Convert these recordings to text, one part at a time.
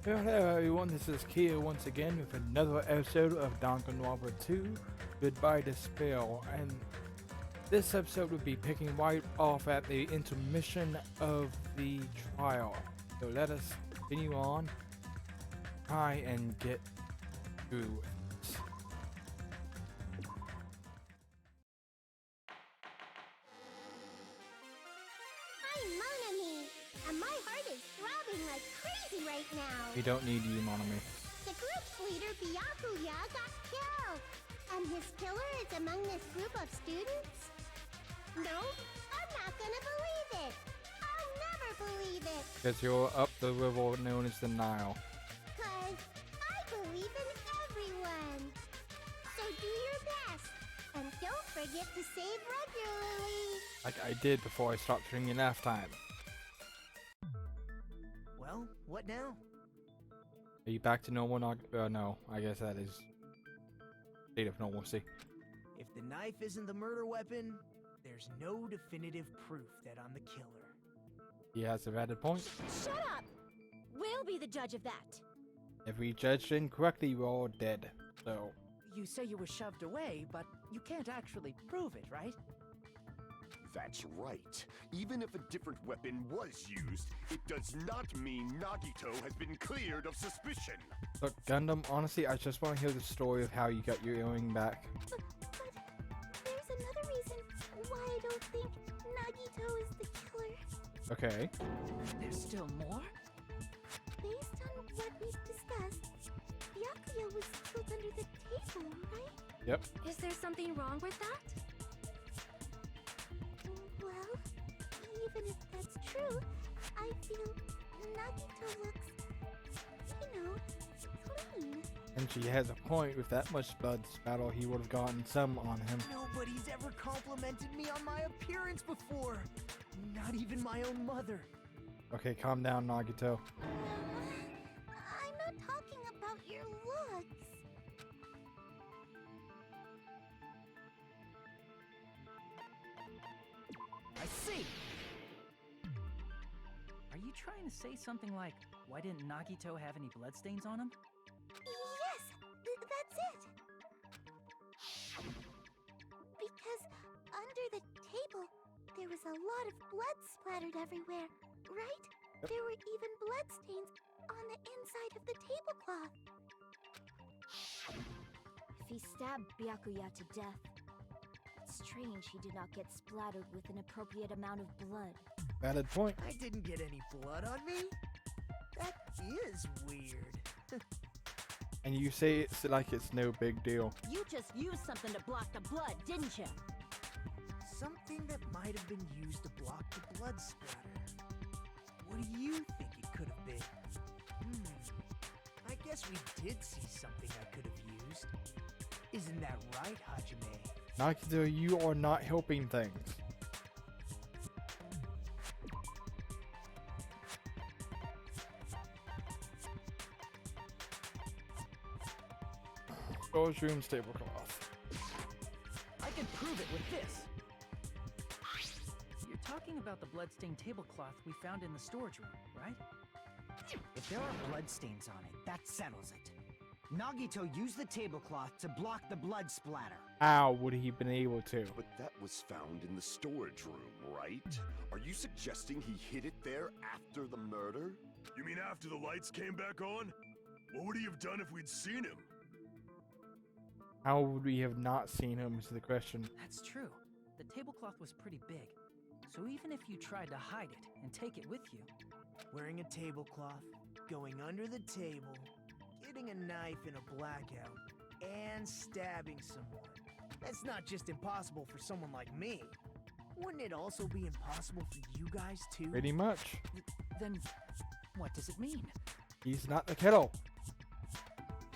Hello everyone, this is Kia once again with another episode of Danganronpa 2, Goodbye Despair, and this episode will be picking right off at the intermission of the trial. So let us continue on, try and get through it. I'm Monami, and my heart is throbbing like crazy right now. We don't need you, Monami. The group's leader, Byakuya, got killed, and his killer is among this group of students? No, I'm not gonna believe it. I'll never believe it. Because you're up the river known as the Nile. 'Cause I believe in everyone. So do your best, and don't forget to save regularly. Like I did before I stopped drinking last time. Well, what now? Are you back to normal? No, I guess that is state of normalcy. If the knife isn't the murder weapon, there's no definitive proof that I'm the killer. He has a valid point. Shut up! We'll be the judge of that. If we judged incorrectly, we're all dead. So, You say you were shoved away, but you can't actually prove it, right? That's right. Even if a different weapon was used, it does not mean Nagito has been cleared of suspicion. look, Gundam, honestly, I just want to hear the story of how you got your earring back. But there's another reason why I don't think Nagito is the killer. Okay. There's still more? Based on what we've discussed, Byakuya was killed under the table, right? Yep. Is there something wrong with that? Well, even if that's true, I feel Nagito looks, clean. And she has a point. With that much blood spatter, he would have gotten some on him. Nobody's ever complimented me on my appearance before. Not even my own mother. Okay, calm down, Nagito. I'm not talking about your looks. I see! Are you trying to say something like, why didn't Nagito have any bloodstains on him? Yes, that's it. Because under the table, there was a lot of blood splattered everywhere, right? Yep. There were even bloodstains on the inside of the tablecloth. If he stabbed Byakuya to death, it's strange he did not get splattered with an appropriate amount of blood. Valid point. I didn't get any blood on me. That is weird. And you say it's like it's no big deal. You just used something to block the blood, didn't you? Something that might have been used to block the blood splatter. What do you think it could have been? I guess we did see something I could have used. Isn't that right, Hajime? Nagito, you are not helping things. Storage room's tablecloth. I can prove it with this! You're talking about the bloodstained tablecloth we found in the storage room, right? If there are bloodstains on it, that settles it. Nagito used the tablecloth to block the blood splatter. How would he been able to? But that was found in the storage room, right? Are you suggesting he hid it there after the murder? You mean after the lights came back on? What would he have done if we'd seen him? How would we have not seen him is the question. That's true. The tablecloth was pretty big. So even if you tried to hide it and take it with you, Wearing a tablecloth, going under the table, getting a knife in a blackout, and stabbing someone. That's not just impossible for someone like me. Wouldn't it also be impossible for you guys too? Pretty much. then what does it mean? He's not the killer.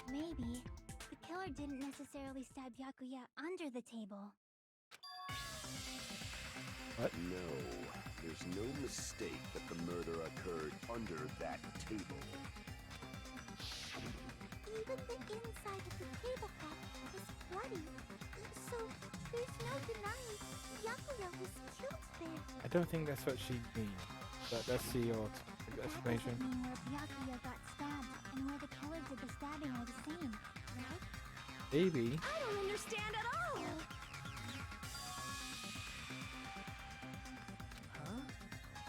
Maybe the killer didn't necessarily stab Byakuya under the table. No, there's no mistake that the murder occurred under that table. Even the inside of the tablecloth was bloody. So there's no denying Byakuya was killed there. I don't think that's what she means. But let's see your explanation. That doesn't mean where Byakuya got stabbed of the stabbing are the same, right? Maybe. I don't understand at all! Huh?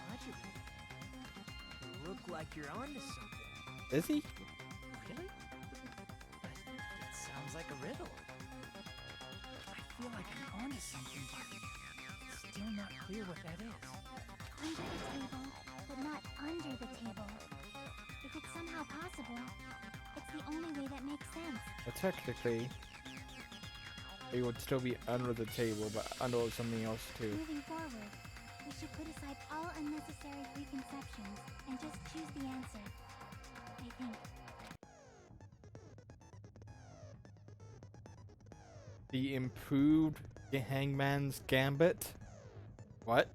Roger. You look like you're onto something. Is he? Really? But it sounds like a riddle. I feel like I'm onto something, but it's still not clear what that is. Under the table, but not under the table. If it's somehow possible, it's the only way that makes sense. But technically, it would still be under the table, but under something else too. Moving forward, we should put aside all unnecessary preconceptions and just choose the answer. I think. The improved Hangman's Gambit? What?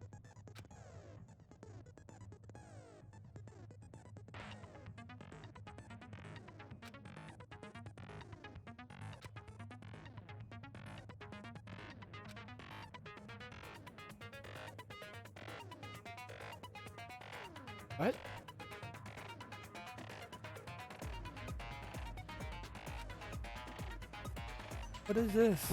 What? What is this?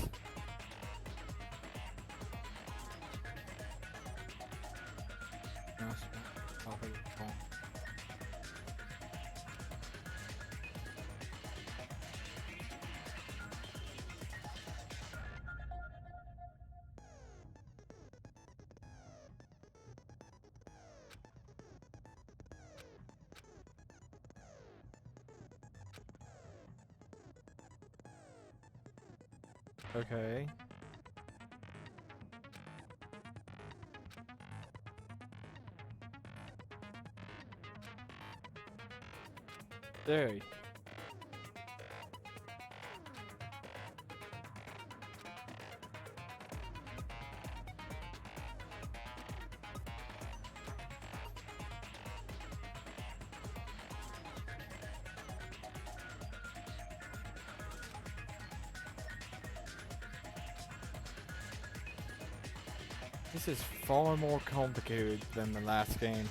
Okay. There. This is far more complicated than the last game.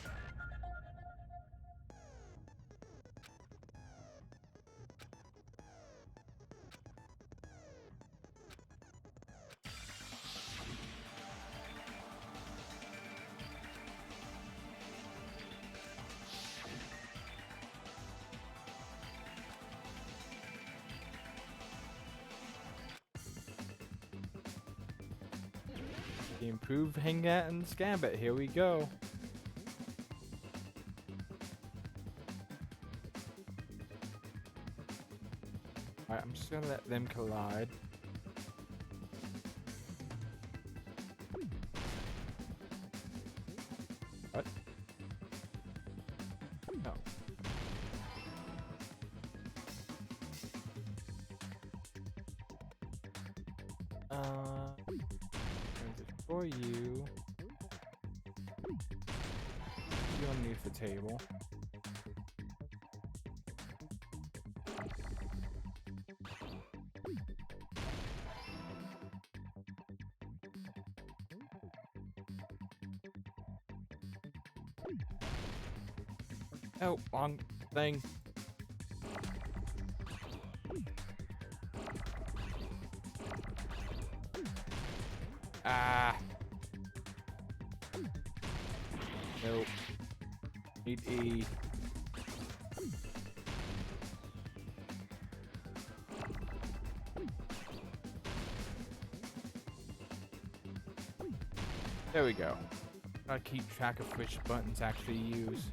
The improved Hangman's Gambit, here we go. Alright, I'm just gonna let them collide. What? No. For you, you underneath the table. Oh, wrong thing. Ah. Nope. Need E. There we go. Gotta keep track of which buttons actually use.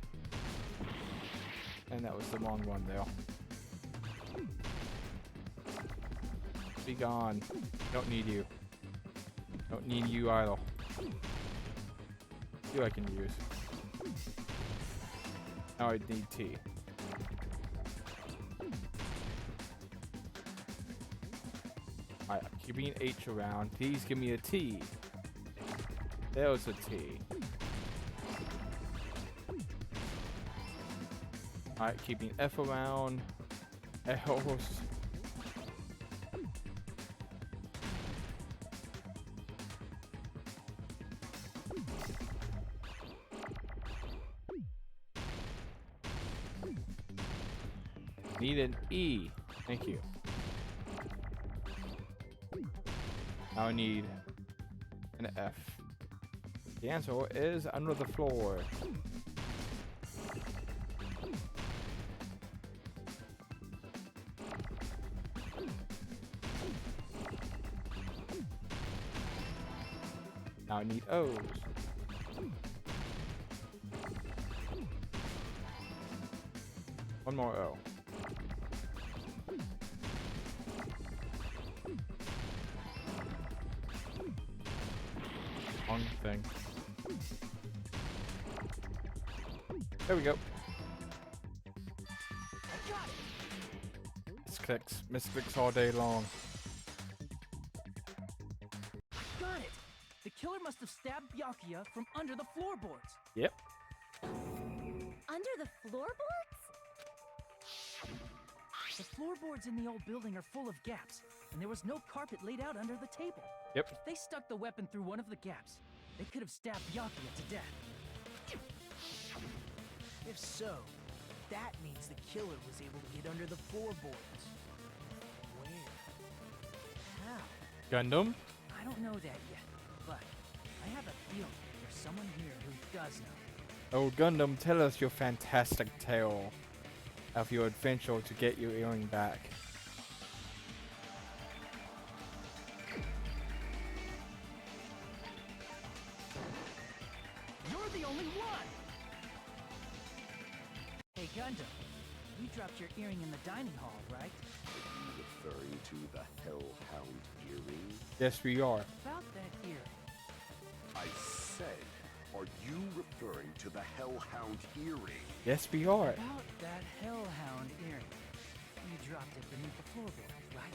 And that was the wrong one there. Be gone. Don't need you. Don't need you either. You I can use. Now I need T. Alright, I'm keeping H around. Please give me a T. There's a T. Alright, keeping F around. L's. Need an E. Thank you. Now I need an F. The answer is under the floor. Now I need O's. One more O. Wrong thing. There we go. Misclicks all day long. Got it! The killer must have stabbed Byakuya from under the floorboards. Yep. Under the floorboards? The floorboards in the old building are full of gaps, and there was no carpet laid out under the table. Yep. If they stuck the weapon through one of the gaps, they could have stabbed Byakuya to death. If so, that means the killer was able to get under the floorboards. Where? How? Gundam? I don't know that yet, but I have a feeling there's someone here who does know. Oh, Gundam, tell us your fantastic tale of your adventure to get your earring back. You're the only one! Hey, Gundam, you dropped your earring in the dining hall, right? Are you referring to the Hellhound earring? Yes, we are. About that earring. I said, are you referring to the Hellhound earring? Yes, we are. About that hellhound earring. You dropped it beneath the floorboard, right?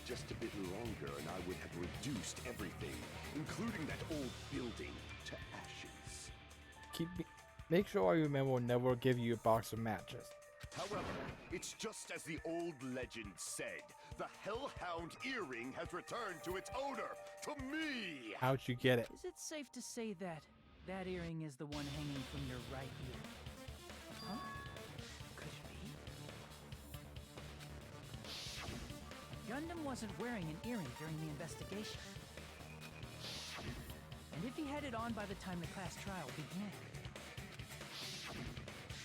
Just a bit longer and I would have reduced everything, including that old building, to ashes. Make sure I remember never give you a box of matches. However, it's just as the old legend said. The Hellhound earring has returned to its owner, to me! How'd you get it? Is it safe to say that that earring is the one hanging from your right ear? Huh? Could it be? Gundam wasn't wearing an earring during the investigation. And if he had it on by the time the class trial began,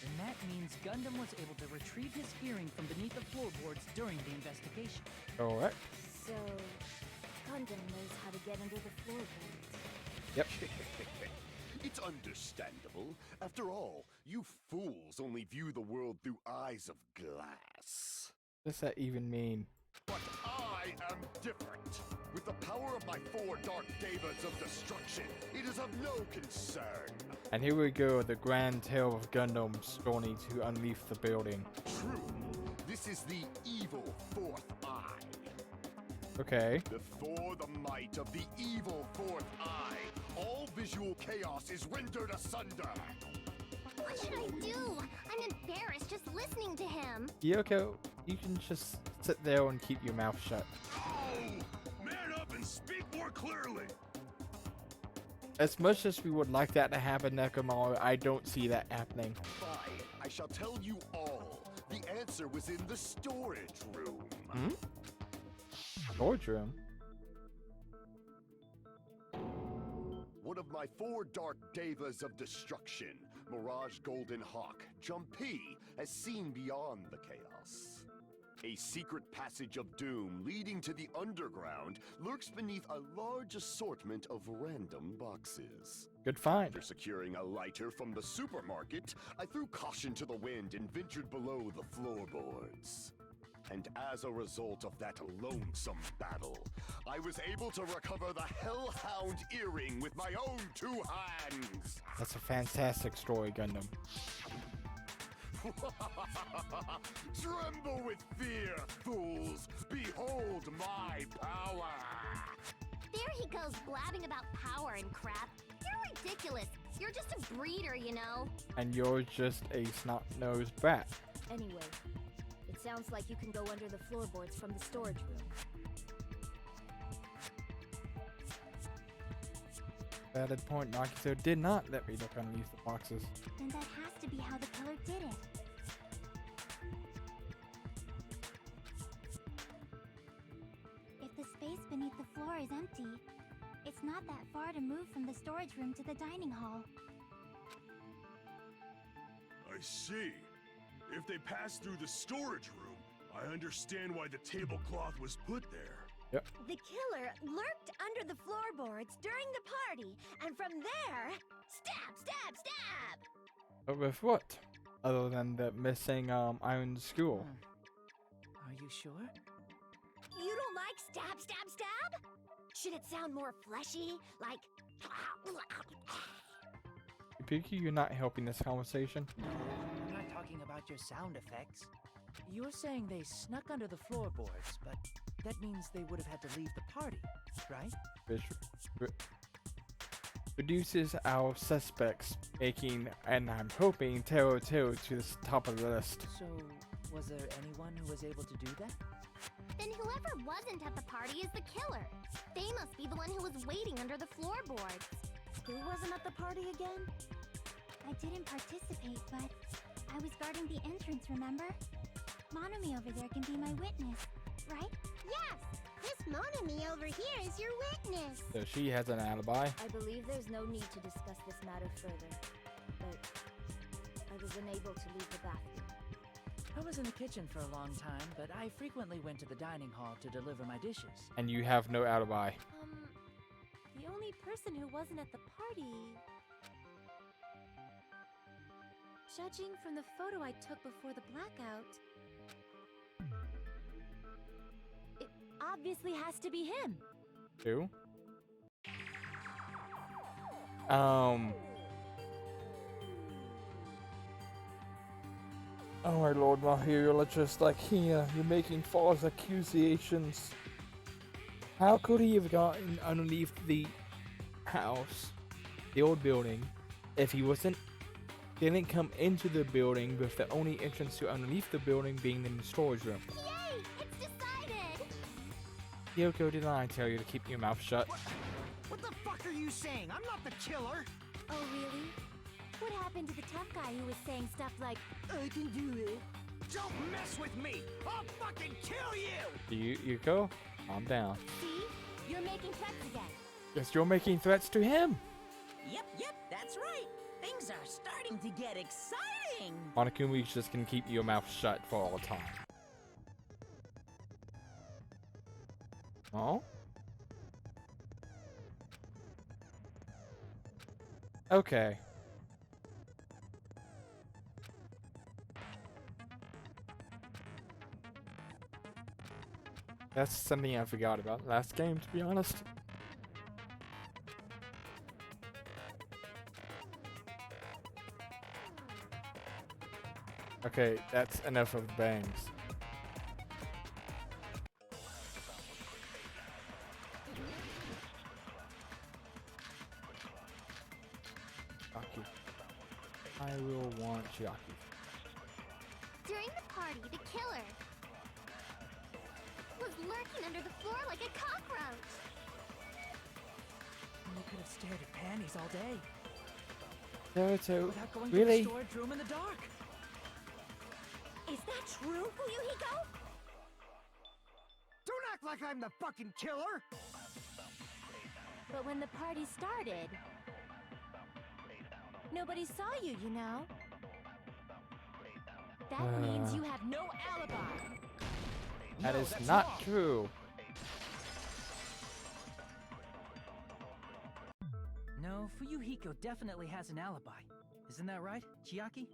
then that means Gundam was able to retrieve his earring from beneath the floorboards during the investigation. Correct. So, Gundam knows how to get under the floorboards. Yep. It's understandable. After all, you fools only view the world through eyes of glass. What does that even mean? But I am different. With the power of my 4 dark devas of destruction, it is of no concern. And here we go, the grand tale of Gundam's journey to unleash the building. True. This is the evil 4th eye. Okay. Before the might of the evil 4th eye, all visual chaos is rendered asunder. What should I do? I'm embarrassed just listening to him. Yoko, you can just sit there and keep your mouth shut. Oh! Man up and speak more clearly! As much as we would like that to happen, Nekomaru, I don't see that happening. Fine, I shall tell you all. The answer was in the storage room. Hmm? Storage room? One of my 4 dark devas of destruction, Mirage Golden Hawk, Jumpy, has seen beyond the chaos. A secret passage of doom leading to the underground lurks beneath a large assortment of random boxes. Good find. After securing a lighter from the supermarket, I threw caution to the wind and ventured below the floorboards. And as a result of that lonesome battle, I was able to recover the Hellhound earring with my own 2 hands. That's a fantastic story, Gundam. Tremble with fear, fools! Behold my power! There he goes blabbing about power and crap. You're ridiculous. You're just a breeder, you know. And you're just a snot-nosed brat. Anyway, it sounds like you can go under the floorboards from the storage room. Valid point, Nagito did not let me look underneath the boxes. Then that has to be how the killer did it. If the space beneath the floor is empty, it's not that far to move from the storage room to the dining hall. I see. If they passed through the storage room, I understand why the tablecloth was put there. The killer lurked under the floorboards during the party, and from there, stab, stab, stab! But with what? Other than the missing iron school. Are you sure? You don't like stab, stab, stab? Should it sound more fleshy, like... Yuki, you're not helping this conversation. I'm not talking about your sound effects. You're saying they snuck under the floorboards, but that means they would have had to leave the party, right? Which reduces our suspects, making, and I'm hoping, Taro to the top of the list. So, was there anyone who was able to do that? Then whoever wasn't at the party is the killer. They must be the one who was waiting under the floorboards. Who wasn't at the party again? I didn't participate, but I was guarding the entrance, remember? Monomi over there can be my witness, right? Yes! This Monomi over here is your witness! So she has an alibi. I believe there's no need to discuss this matter further, but I was unable to leave the bathroom. I was in the kitchen for a long time, but I frequently went to the dining hall to deliver my dishes. And you have no alibi. The only person who wasn't at the party... Judging from the photo I took before the blackout... It obviously has to be him. Who? Oh my lord, Mahiro, let's just like here, you're making false accusations. How could he have gotten underneath the house, the old building, if he didn't come into the building with the only entrance to underneath the building being in the storage room? Yay! It's decided! Yoko, did I tell you to keep your mouth shut? What the fuck are you saying? I'm not the killer! Oh, really? What happened to the tough guy who was saying stuff like, I can do it? Don't mess with me! I'll fucking kill you! Yuko, calm down. See? You're making threats again. Guess you're making threats to him. Yep, that's right. Things are starting to get exciting. Monokumi just can keep your mouth shut for all time. Oh? Okay. That's something I forgot about last game, to be honest. Okay, that's enough of the bangs. Chiaki. I will want Chiaki. During the party, the killer was lurking under the floor like a cockroach. You could have stared at panties all day Naruto, without going really? to the storage room in the dark. Is that true, Fuyuhiko? Don't act like I'm the fucking killer! But when the party started, nobody saw you, you know? That means you have no alibi. That No, is that's not wrong. true. No, Fuyuhiko definitely has an alibi. Isn't that right, Chiaki?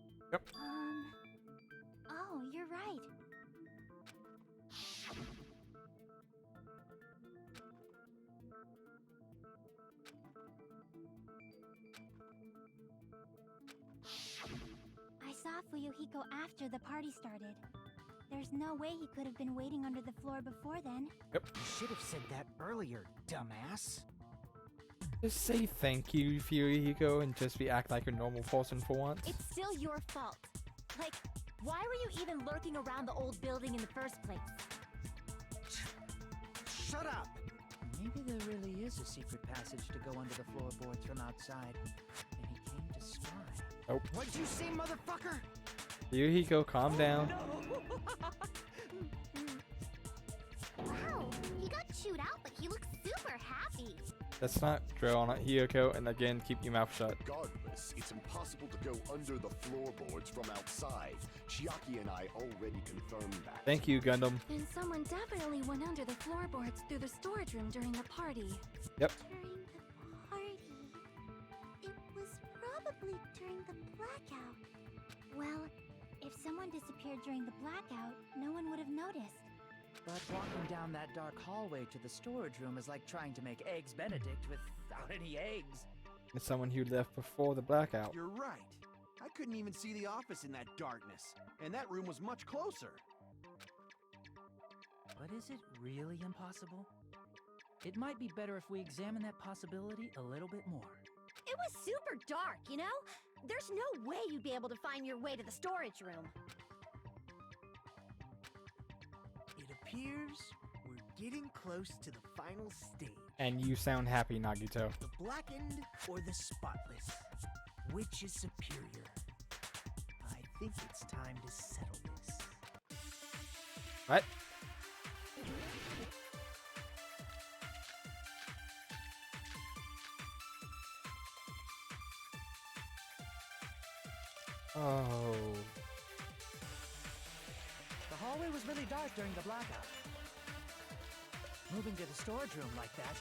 Oh, you're right. I saw Fuyuhiko after the party started. There's no way he could have been waiting under the floor before then. You should have said that earlier, dumbass. Just say thank you, Fuyuhiko, and just act like a normal person for once. It's still your fault. Like, why were you even lurking around the old building in the first place? Shut up! Maybe there really is a secret passage to go under the floorboards from outside, and he came to spy. What'd you say, motherfucker? Fuyuhiko, calm down. Wow, he got chewed out, but he looks super happy. Let's not drill on it, Hiyoko, and again, keep your mouth shut. Regardless, it's impossible to go under the floorboards from outside. Chiaki and I already confirmed that. Thank you, Gundam. Then someone definitely went under the floorboards through the storage room during the party. Yep. During the party. It was probably during the blackout. Well, if someone disappeared during the blackout, no one would have noticed. But walking down that dark hallway to the storage room is like trying to make Eggs Benedict without any eggs. It's someone who left before the blackout. You're right. I couldn't even see the office in that darkness, and that room was much closer. But is it really impossible? It might be better if we examine that possibility a little bit more. It was super dark, you know? There's no way you'd be able to find your way to the storage room. It appears we're getting close to the final stage. And you sound happy, Nagito. The blackened or the spotless? Which is superior? I think it's time to settle this. What? Oh. The hallway was really dark during the blackout. Moving to the storage room like that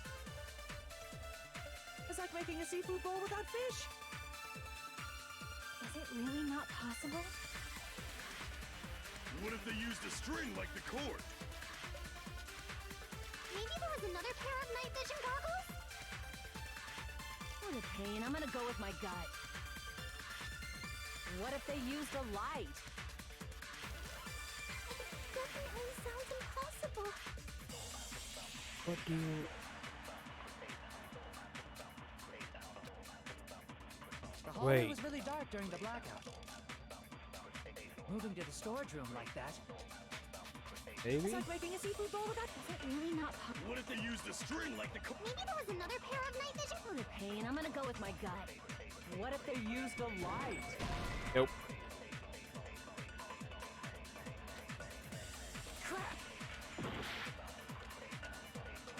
is like making a seafood bowl without fish. Is it really not possible? What if they used a string like the cord? Maybe there was another pair of night vision goggles? What a pain. I'm gonna go with my gut. What if they used a light? Definitely sounds impossible. What do you... The hallway Wait. was really dark during the blackout. Moving to the storage room like that Maybe? is like making a seafood bowl without... Is it really not possible? What if they used a string like the cord? Maybe there was another pair of night vision. What a pain. I'm gonna go with my gut. What if they used a light? Nope. Crap!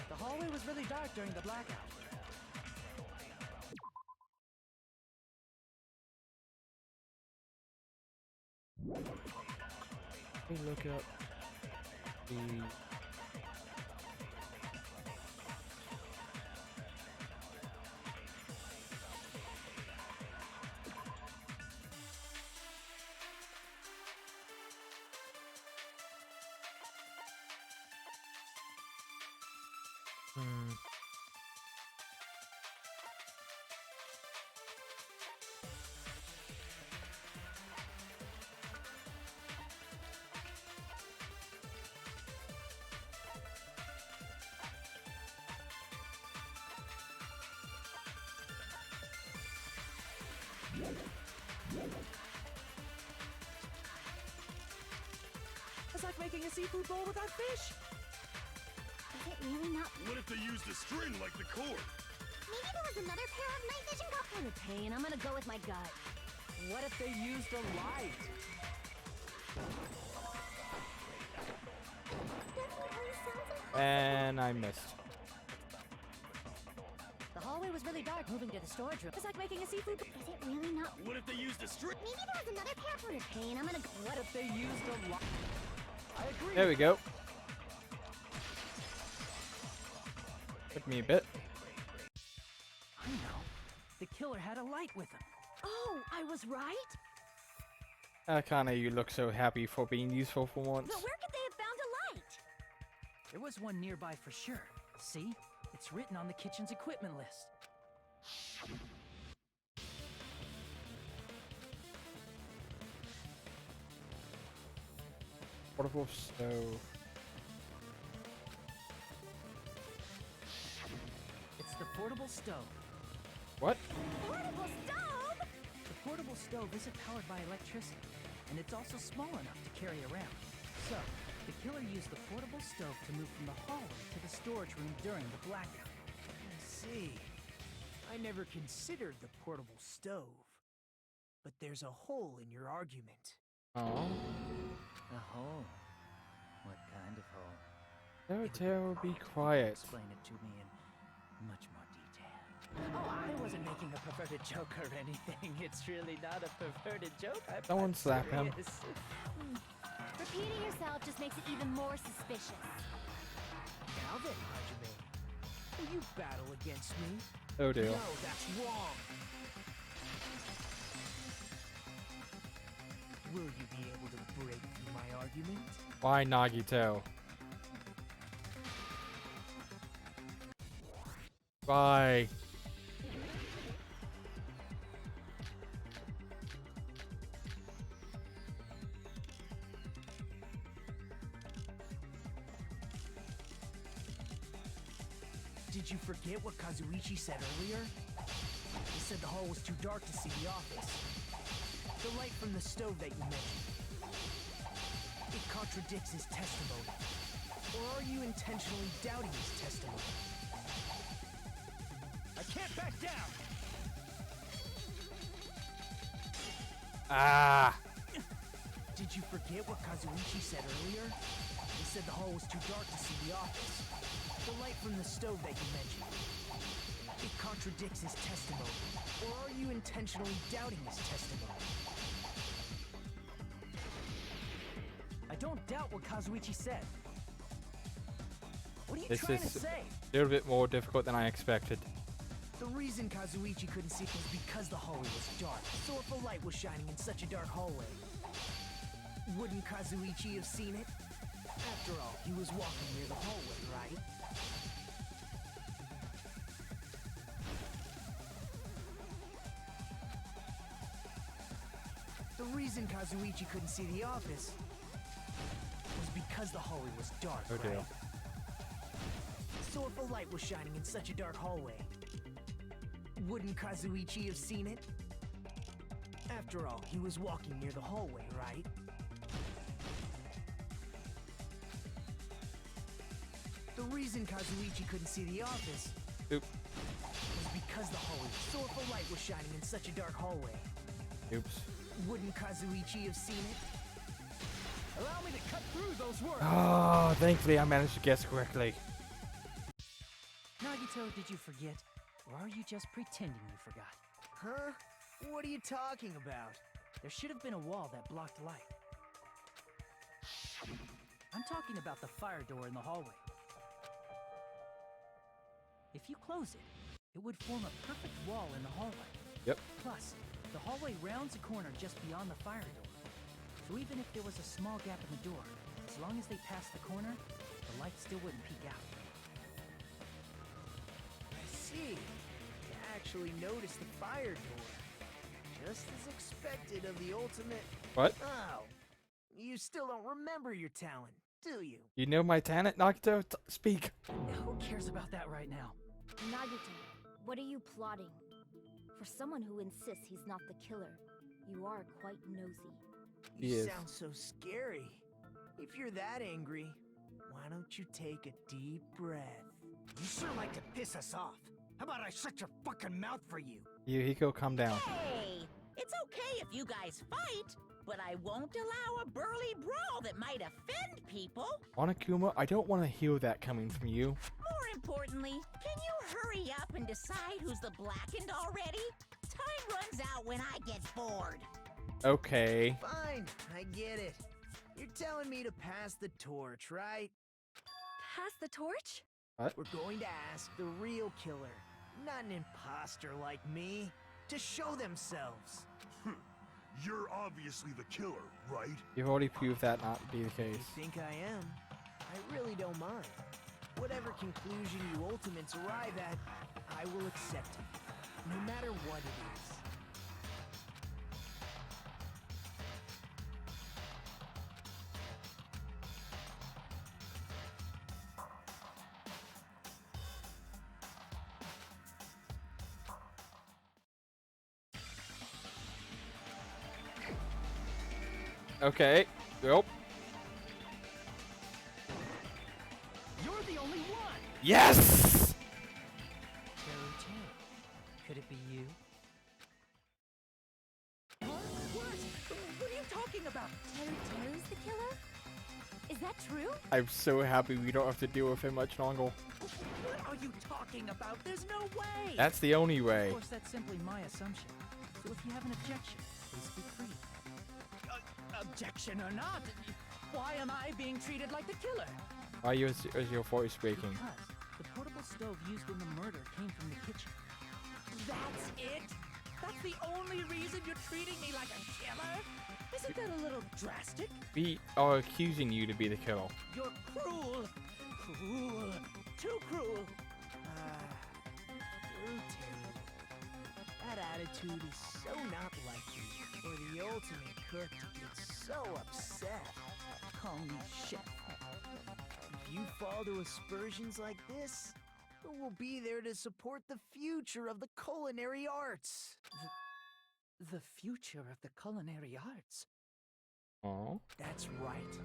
The hallway was really dark during the blackout. Let me look up the... It's like making a seafood bowl without fish. Is it really not? What if they used a string like the cord? Maybe there was another pair of night vision goggles. What a pain. I'm gonna go with my gut. What if they used a light? Definitely sounds impossible. And I missed. The hallway was really dark. Moving to the storage room is like making a seafood bowl. Is it really not? What if they used a string? Maybe there was another pair. What a pain. I'm gonna go. What if they used a light? I agree. There we go. Took me a bit. I know. The killer had a light with him. Oh, I was right? Akane, you look so happy for being useful for once. But where could they have found a light? There was one nearby for sure. See? It's written on the kitchen's equipment list. Portable stove. It's the portable stove. What? Portable stove? The portable stove isn't powered by electricity, and it's also small enough to carry around. So, the killer used the portable stove to move from the hallway to the storage room during the blackout. I see. I never considered the portable stove. But there's a hole in your argument. Oh. A hole? What kind of hole? Fairytale, be quiet. Explain it to me in much more detail. Oh, I wasn't making a perverted joke or anything. It's really not a perverted joke. Someone slap him. Repeating yourself just makes it even more suspicious. Now then, Hajime, will you battle against me? Oh dear. No, that's wrong. Will you be able to break through my argument? Why Nagito? Bye. Did you forget what Kazuichi said earlier? He said the hall was too dark to see the office. The light from the stove that you mentioned. It contradicts his testimony. Or are you intentionally doubting his testimony? I can't back down! Ah. Did you forget what Kazuichi said earlier? He said the hall was too dark to see the office. The light from the stove that you mentioned. It contradicts his testimony. Or are you intentionally doubting his testimony? I don't doubt what Kazuichi said. What are you This trying to is say? a little bit more difficult than I expected. The reason Kazuichi couldn't see it was because the hallway was dark. So if a light was shining in such a dark hallway, wouldn't Kazuichi have seen it? After all, he was walking near the hallway, right? The reason Kazuichi couldn't see the office was because the hallway was dark, Oh dear. right? So if a light was shining in such a dark hallway, wouldn't Kazuichi have seen it? After all, he was walking near the hallway, right? The reason Kazuichi couldn't see the office Oop. was because the hallway. So if a light was shining in such a dark hallway, Oops. wouldn't Kazuichi have seen it? Allow me to cut through those words! Oh, thankfully I managed to guess correctly. Nagito, did you forget? Or are you just pretending you forgot? Huh? What are you talking about? There should have been a wall that blocked light. I'm talking about the fire door in the hallway. If you close it, it would form a perfect wall in the hallway. Yep. Plus, the hallway rounds a corner just beyond the fire door. So even if there was a small gap in the door, as long as they passed the corner, the light still wouldn't peek out. I see. You actually noticed the fire door. Just as expected of the ultimate... What? Oh. You still don't remember your talent, do you? You know my talent, Nagito? Speak. Who cares about that right now? Nagito, what are you plotting? For someone who insists he's not the killer, you are quite nosy. He You is. sound so scary. If you're that angry, why don't you take a deep breath? You sure like to piss us off. How about I shut your fucking mouth for you? Yuhiko, calm down. Hey, it's okay if you guys fight, but I won't allow a burly brawl that might offend people. Monokuma, I don't want to hear that coming from you. More importantly, can you hurry up and decide who's the blackened already? Time runs out when I get bored. Okay. Fine, I get it. You're telling me to pass the torch, right? Pass the torch? We're going to ask the real killer, not an imposter like me, to show themselves. You're obviously the killer, right? You've already proved that not to be the case. You think I am? I really don't mind. Whatever conclusion you ultimates arrive at, I will accept it, no matter what it is. Okay. Yep. You're the only one! Yes! Teru Teru. Could it be you? Huh? What? What are you talking about? Teru Teru's the killer? Is that true? I'm so happy we don't have to deal with him much longer. What are you talking about? There's no way! That's the only Of way. course, that's simply my assumption. So if you have an objection, please be free. Objection or not, why am I being treated like the killer? Why is your voice speaking? Because the portable stove used in the murder came from the kitchen. That's it? That's the only reason you're treating me like a killer? Isn't that a little drastic? We are accusing you to be the killer. You're cruel. Cruel. Too cruel. Teru Teru. That attitude is so not like you. For the ultimate cook to get so upset. Call me chef. If you fall to aspersions like this, who will be there to support the future of the culinary arts? The future of the culinary arts. Oh. That's right.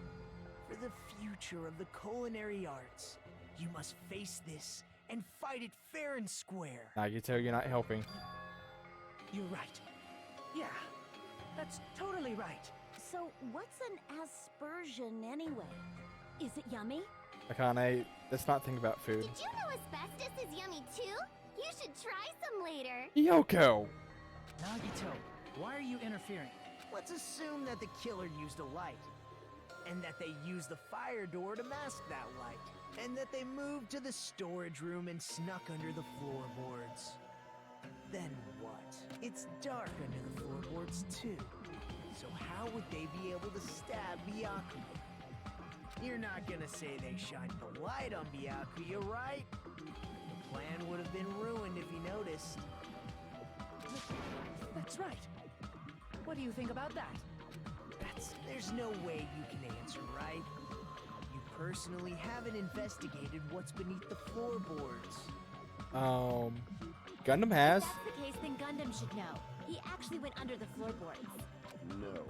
For the future of the culinary arts, you must face this and fight it fair and square. Nagito, you're not helping. You're right. Yeah, that's totally right. So, what's an aspersion anyway? Is it yummy? Akane, let's not think about food. Did you know asbestos is yummy too? You should try some later. Yoko! Nagito, why are you interfering? Let's assume that the killer used a light, and that they used the fire door to mask that light, and that they moved to the storage room and snuck under the floorboards. Then what? It's dark under the floorboards too. So how would they be able to stab Byakuya? You're not gonna say they shined the light on Byakuya, right? The plan would have been ruined if he noticed. That's right. What do you think about that? There's no way you can answer, right? You personally haven't investigated what's beneath the floorboards. Gundam has. If that's the case, then Gundam should know. He actually went under the floorboards. No.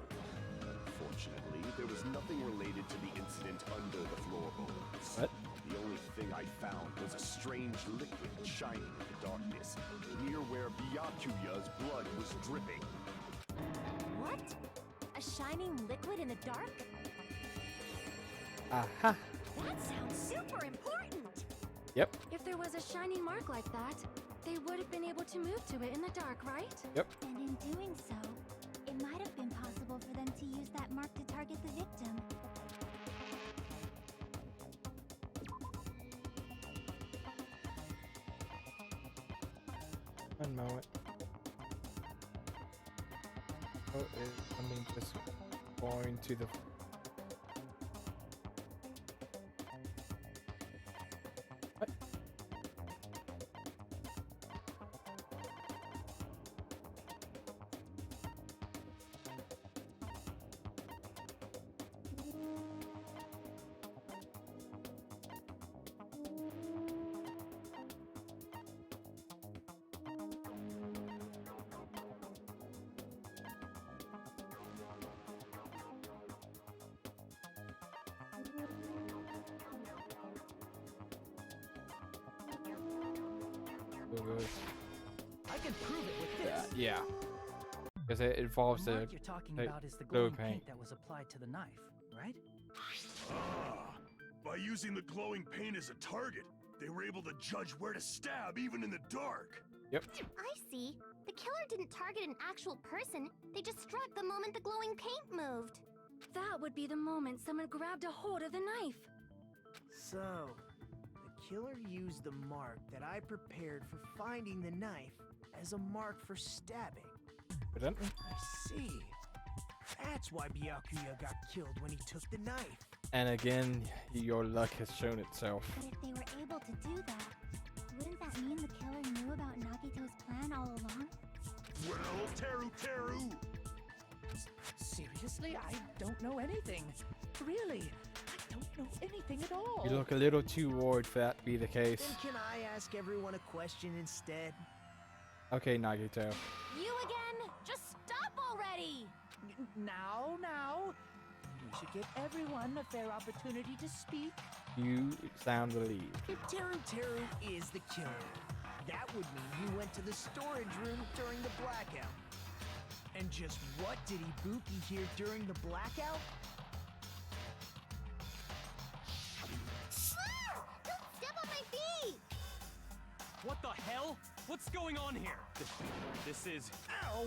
Unfortunately, there was nothing related to the incident under the floorboards. What? The only thing I found was a strange liquid shining in the darkness, near where Byakuya's blood was dripping. What? A shining liquid in the dark? Aha. That sounds super important! Yep. If there was a shining mark like that, they would have been able to move to it in the dark, right? Yep. And in doing so, it might have been possible for them to use that mark to target the victim. One moment. Oh, just going to the. What? I can prove it with this. Yeah. Because it involves The the. mark you're talking the about is the glue glowing paint. paint that was applied to the knife, right? Ah, by using the glowing paint as a target, they were able to judge where to stab even in the dark. Yep. I see. The killer didn't target an actual person. They just struck the moment the glowing paint moved. That would be the moment someone grabbed a hold of the knife. So, the killer used the mark that I prepared for finding the knife as a mark for stabbing. Evidently. I see. That's why Byakuya got killed when he took the knife. And again, your luck has shown itself. But if they were able to do that, wouldn't that mean the killer knew about Nagito's plan all along? Well, Teru! Seriously, I don't know anything. Really, I don't know anything at all. You look a little too worried for that to be the case. Then can I ask everyone a question instead? Okay, Nagito. You again? Just stop already! Now, We should give everyone a fair opportunity to speak. You sound relieved. If Teru Teru is the killer, that would mean he went to the storage room during the blackout. And just what did Ibuki hear during the blackout? Don't step on my feet! What the hell? What's going on here? This is... Ow!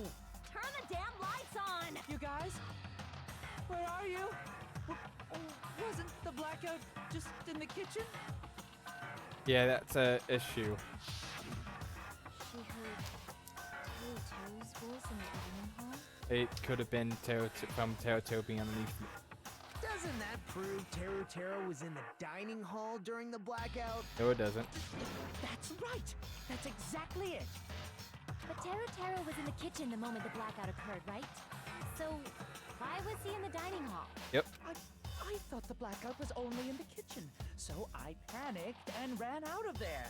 Turn the damn lights on! You guys? Where are you? Wasn't the blackout just in the kitchen? Yeah, that's a issue. She heard Teru's voice in the dining hall? It could have been from Teru being underneath. Doesn't that prove Teru Teru was in the dining hall during the blackout? No, it doesn't. That's right! That's exactly it! But Teru was in the kitchen the moment the blackout occurred, right? So, why was he in the dining hall? Yep. I thought the blackout was only in the kitchen, so I panicked and ran out of there.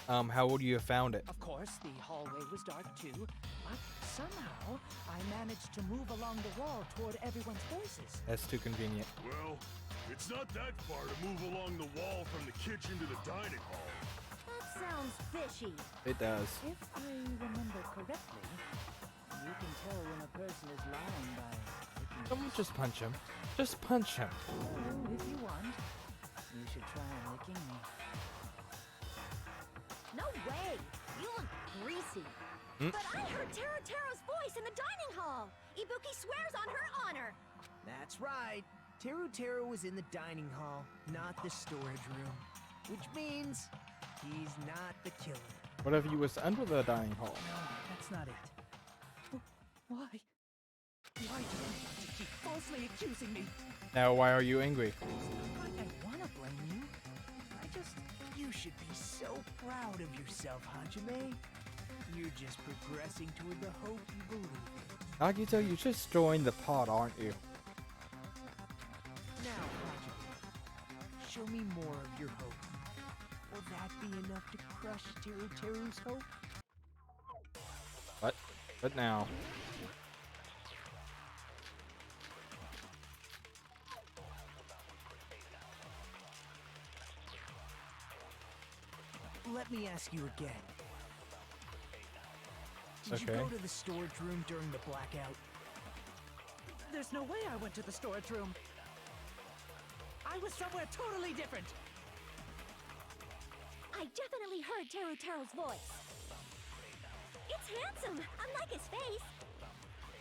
How would you have found it? Of course, the hallway was dark too, but somehow I managed to move along the wall toward everyone's voices. That's too convenient. Well, it's not that far to move along the wall from the kitchen to the dining hall. That sounds fishy. It does. If I remember correctly, you can tell when a person is lying by looking. Someone just punch him. Just punch him. Oh, if you want, you should try licking me. No way! You look greasy. Hmm? But I heard Teru's voice in the dining hall! Ibuki swears on her honor! That's right. Teru Teru was in the dining hall, not the storage room. Which means he's not the killer. What if he was under the dining hall? No, that's not it. Why? Why do you want to keep falsely accusing me? Now, why are you angry? It's not like I want to blame you. I just... You should be so proud of yourself, Hajime. You're just progressing toward the hope you believe in. Nagito, you just joined the pod, aren't you? Now, Hajime, show me more of your hope. Will that be enough to crush Teru Teru's hope? What? But now. Let me ask you again. Did Okay. you go to the storage room during the blackout? There's no way I went to the storage room. I was somewhere totally different. I definitely heard Teru's voice. It's handsome, unlike his face.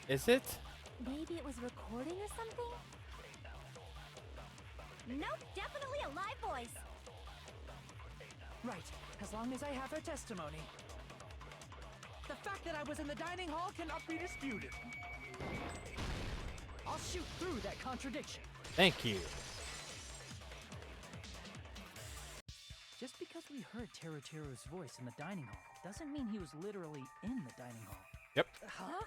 Is it? Maybe it was recording or something? Nope, definitely a live voice. Right, as long as I have her testimony. The fact that I was in the dining hall cannot be disputed. I'll shoot through that contradiction. Thank you. Just because we heard Teru's voice in the dining hall doesn't mean he was literally in the dining hall. Yep. Huh?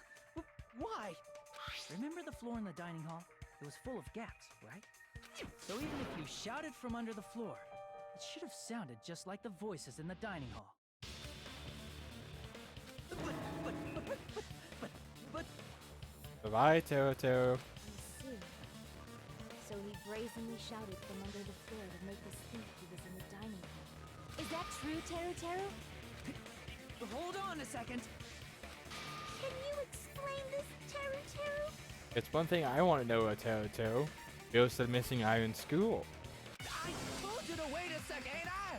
Why? Remember the floor in the dining hall? It was full of gaps, right? So even if you shouted from under the floor, it should have sounded just like the voices in the dining hall. But... Bye-bye, Teru. I see. So he brazenly shouted from under the floor to make us think he was in the dining hall. Is that true, Teru? Hold on a second. Can you explain this, Teru? It's one thing I want to know about Teru. Goes to the missing iron school. I told you to wait a second, ain't I?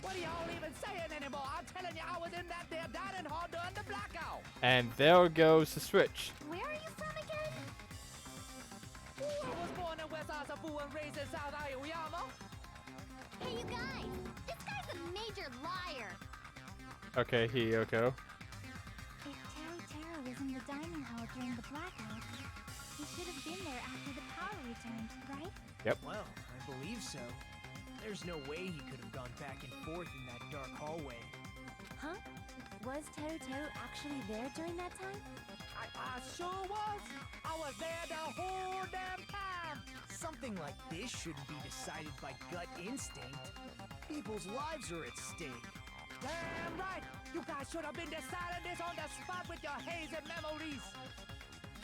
What are y'all even saying anymore? I'm telling you, I was in that there dining hall during the blackout. And there goes the switch. Where are you from again? I was born in West Asabu and raised in South Aoyama. Hey, you guys! This guy's a major liar! Okay, Hiyoko. If Teru was in the dining hall during the blackout, he should have been there after the power returned, right? Yep. Well, I believe so. There's no way he could have gone back and forth in that dark hallway. Huh? Was Teru actually there during that time? I sure was. I was there the whole damn time. Something like this shouldn't be decided by gut instinct. People's lives are at stake. Damn right! You guys should have been deciding this on the spot with your hazy memories!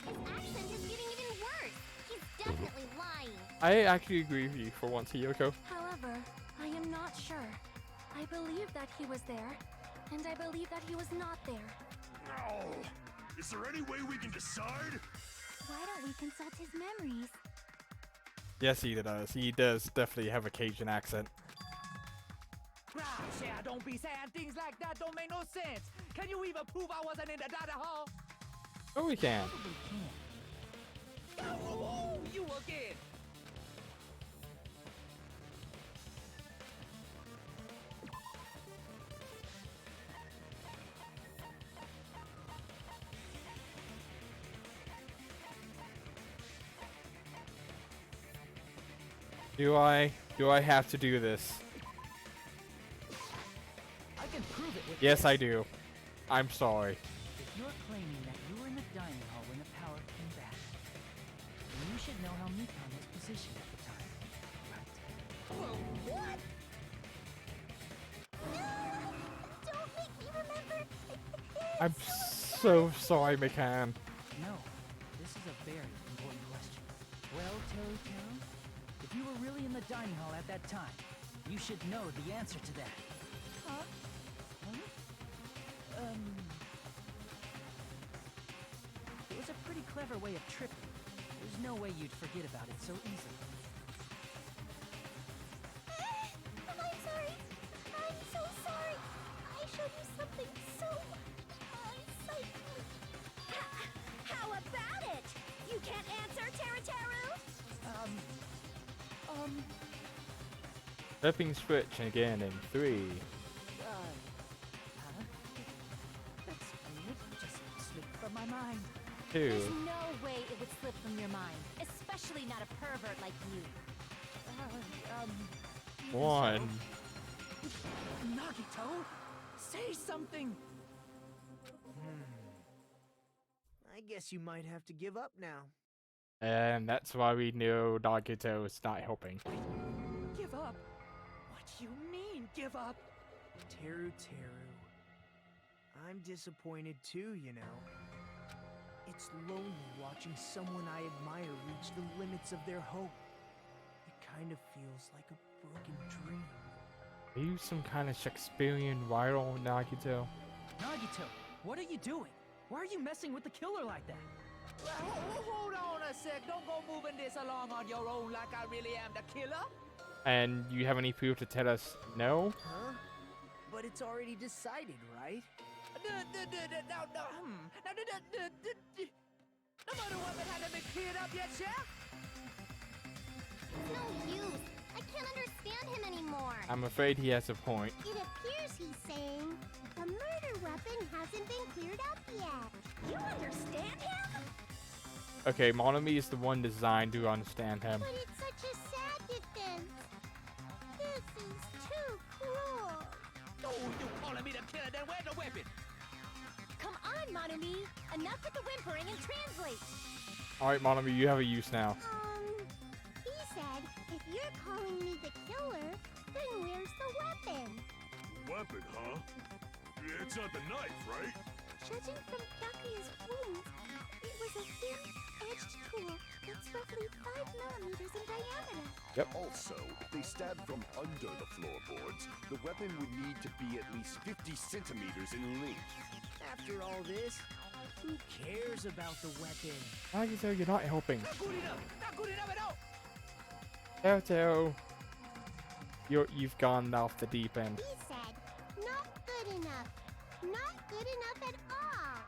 His accent is getting even worse. He's definitely lying. I actually agree with you for once, Hiyoko. However, I am not sure. I believe that he was there, and I believe that he was not there. No! Is there any way we can decide? Why don't we consult his memories? Yes, he does. He does definitely have a Cajun accent. Gosh, yeah, don't be saying things like that, don't make no sense! Can you even prove I wasn't in the dining hall? Oh, we can. Oh, you again! Do I have to do this? I can prove it with Yes, this. I do. I'm sorry. If you're claiming that you were in the dining hall when the power came back, then you should know how Mikan was positioned at the time, right? What? Don't make me remember. I'm so sorry, McCann. No, this is a very important question. Well, Teru, if you were really in the dining hall at that time, you should know the answer to that. Huh? It was a pretty clever way of tripping. There's no way you'd forget about it so easily. I'm sorry. I'm so sorry. I showed you something so unsightly. How about it? You can't answer, Teru? Flipping switch again in 3, That's weird. Just slipped from my mind. 2. There's no way it would slip from your mind, especially not a pervert like you. 1. Nagito, say something! I guess you might have to give up now. And that's why we know Nagito is not helping. Give up? What do you mean, give up? Teru. I'm disappointed too, you know. It's lonely watching someone I admire reach the limits of their hope. It kind of feels like a broken dream. Are you some kind of Shakespearean rival, Nagito? Nagito, what are you doing? Why are you messing with the killer like that? Hold on a sec. Don't go moving this along on your own like I really am the killer. And you have any proof to tell us no? Huh? But it's already decided, right? The murder weapon hasn't been cleared up yet, Chef? It's no use. I can't understand him anymore. I'm afraid he has a point. It appears he's saying the murder weapon hasn't been cleared up yet. You understand him? Okay, Monomi is the one designed to understand him. But it's such a sad defense. This is too cruel. Oh, you calling me the killer, then where's the weapon? Come on, Monami! Enough with the whimpering and translate! Alright, Monomi, you have a use now. He said, if you're calling me the killer, then where's the weapon? Weapon, huh? It's not the knife, right? Judging from Byakuya's wounds, it was a thin-edged tool that's roughly 5 millimeters in diameter. Also, if they stabbed from under the floorboards, the weapon would need to be at least 50 centimeters in length. After all this, who cares about the weapon? Nagito, you're not helping. Not good enough! Not good enough at all! Telltale. You've gone off the deep end. He said, not good enough. Not good enough at all.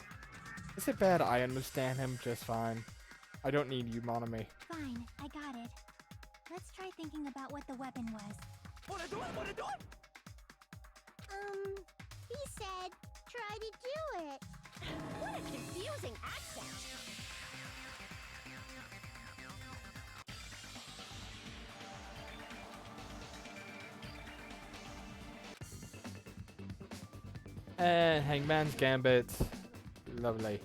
Is it bad I understand him just fine? I don't need you, Monomi. Fine, I got it. Let's try thinking about what the weapon was. Wanna do it? Wanna do it? He said, try to do it. What a confusing accent! And Hangman's Gambit. Lovely.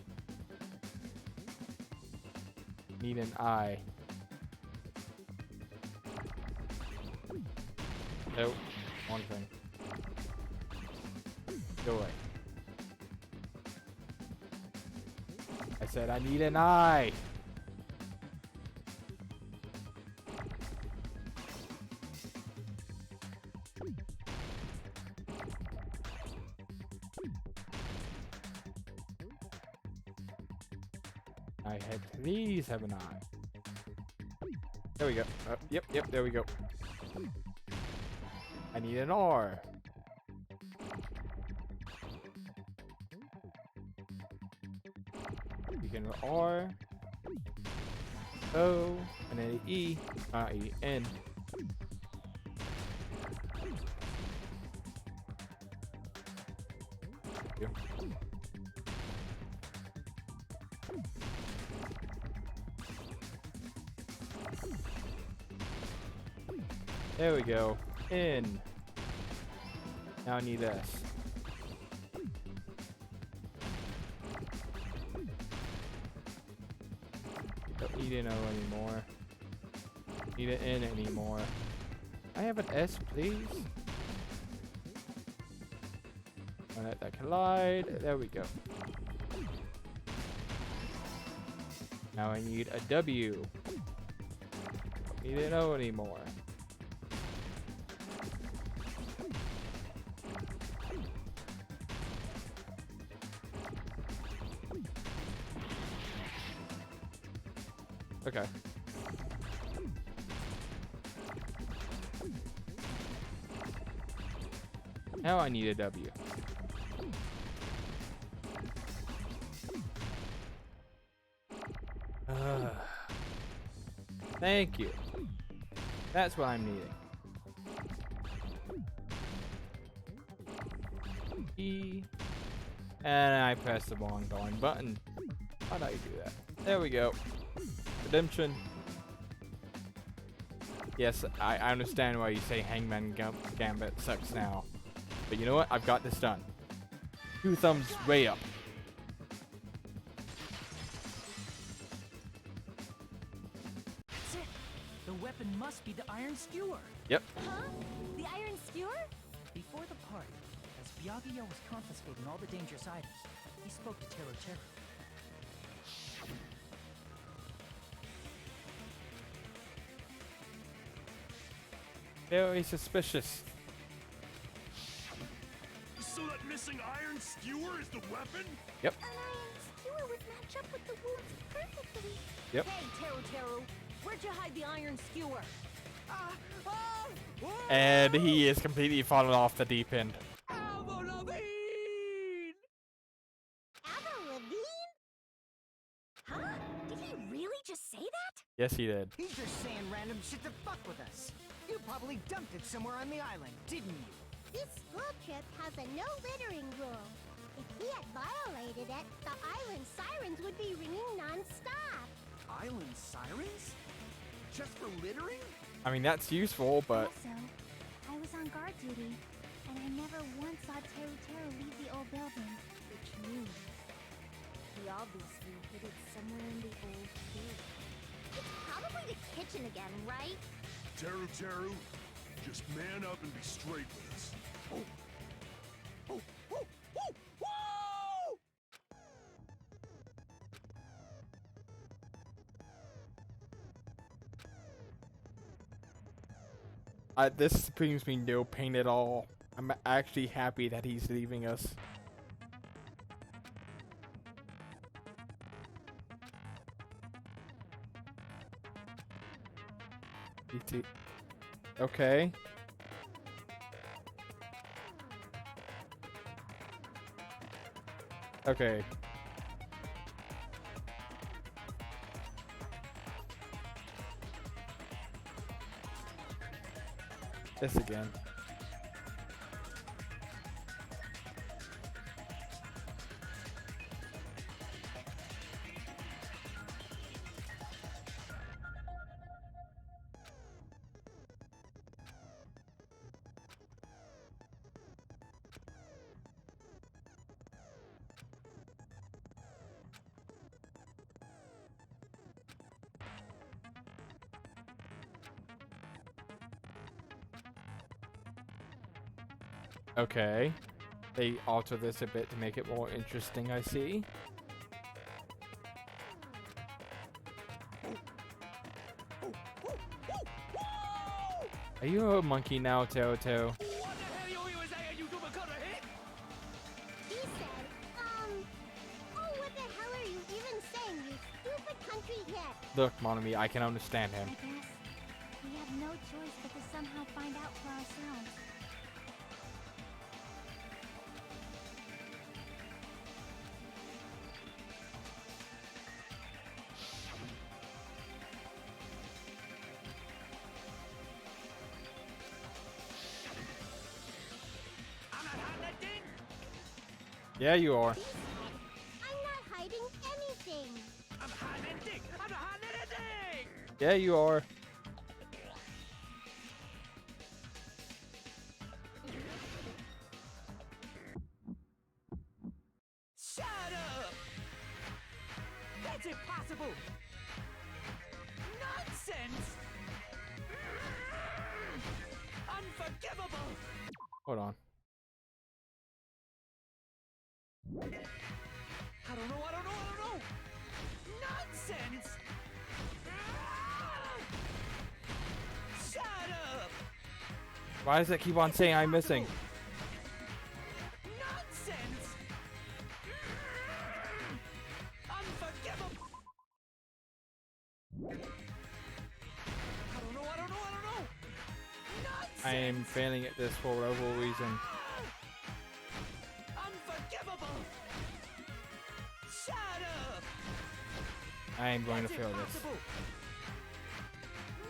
Need an eye. Nope. One thing. Go away. I said I need an eye. I had please have an eye. There we go. Yep, there we go. I need an R. You can R, O, and then an E, I-E-N. There we go. In. Now I need this. Don't need an O anymore. Need an N anymore. I have an S, please. I'll let that collide. There we go. Now I need a W. Don't need an O anymore. Okay. Now I need a W. Thank you. That's what I'm needing. E. And I pressed the wrong button. How do I do that? There we go. Redemption. Yes, I understand why you say Hangman Gambit sucks now. But you know what? I've got this done. 2 thumbs way up. That's it. The weapon must be the iron skewer. Yep. Huh? The iron skewer? Before the party, as Byakuya was confiscating all the dangerous items, he spoke to Teru Teru. Very suspicious. So that missing iron skewer is the weapon? Yep. An iron skewer would match up with the wounds perfectly. Yep. Hey, Teru, where'd you hide the iron skewer? And he is completely fallen off the deep end. Avril Lavigne? Huh? Did he really just say that? Yes, he did. He's just saying random shit to fuck with us. You probably dumped it somewhere on the island, didn't you? This school trip has a no littering rule. If he had violated it, the island sirens would be ringing non-stop. Island sirens? Just for littering? I mean, that's useful, but Also, I was on guard duty, and I never once saw Teru leave the old building. Which means he obviously hid it somewhere in the old theater. It's probably the kitchen again, right? Teru, just man up and be straight with us. this brings me no pain at all. I'm actually happy that he's leaving us. BT. Okay. Okay. This again. Okay. They alter this a bit to make it more interesting, I see. Are you a monkey now, Toto? What the hell you even saying, you double cutter hit? He said, oh, what the hell are you even saying, you stupid country hit? Look, Monami, I can understand him. I guess we have no choice but to somehow find out for ourselves. I'm not hiding that thing. Yeah, you are. He said, I'm not hiding anything. I'm hiding that thing. I'm not hiding anything. Yeah, you are. Shut up! That's impossible! Nonsense! Unforgivable! Hold on. I don't know! Nonsense! Shut up! Why does it keep on saying I'm missing? Nonsense! Unforgivable! I don't know! Nonsense! I am failing at this for whatever reason. Unforgivable! Shut up! I am going to That's fail this. impossible.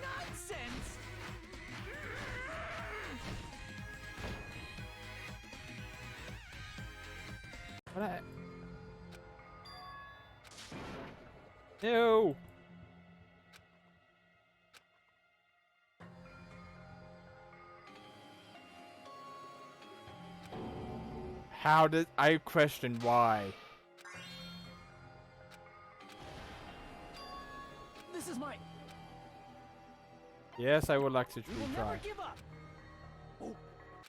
Nonsense! What? No! How did I question why? This is my. Yes, I would like to We will try. never give up. Oh. What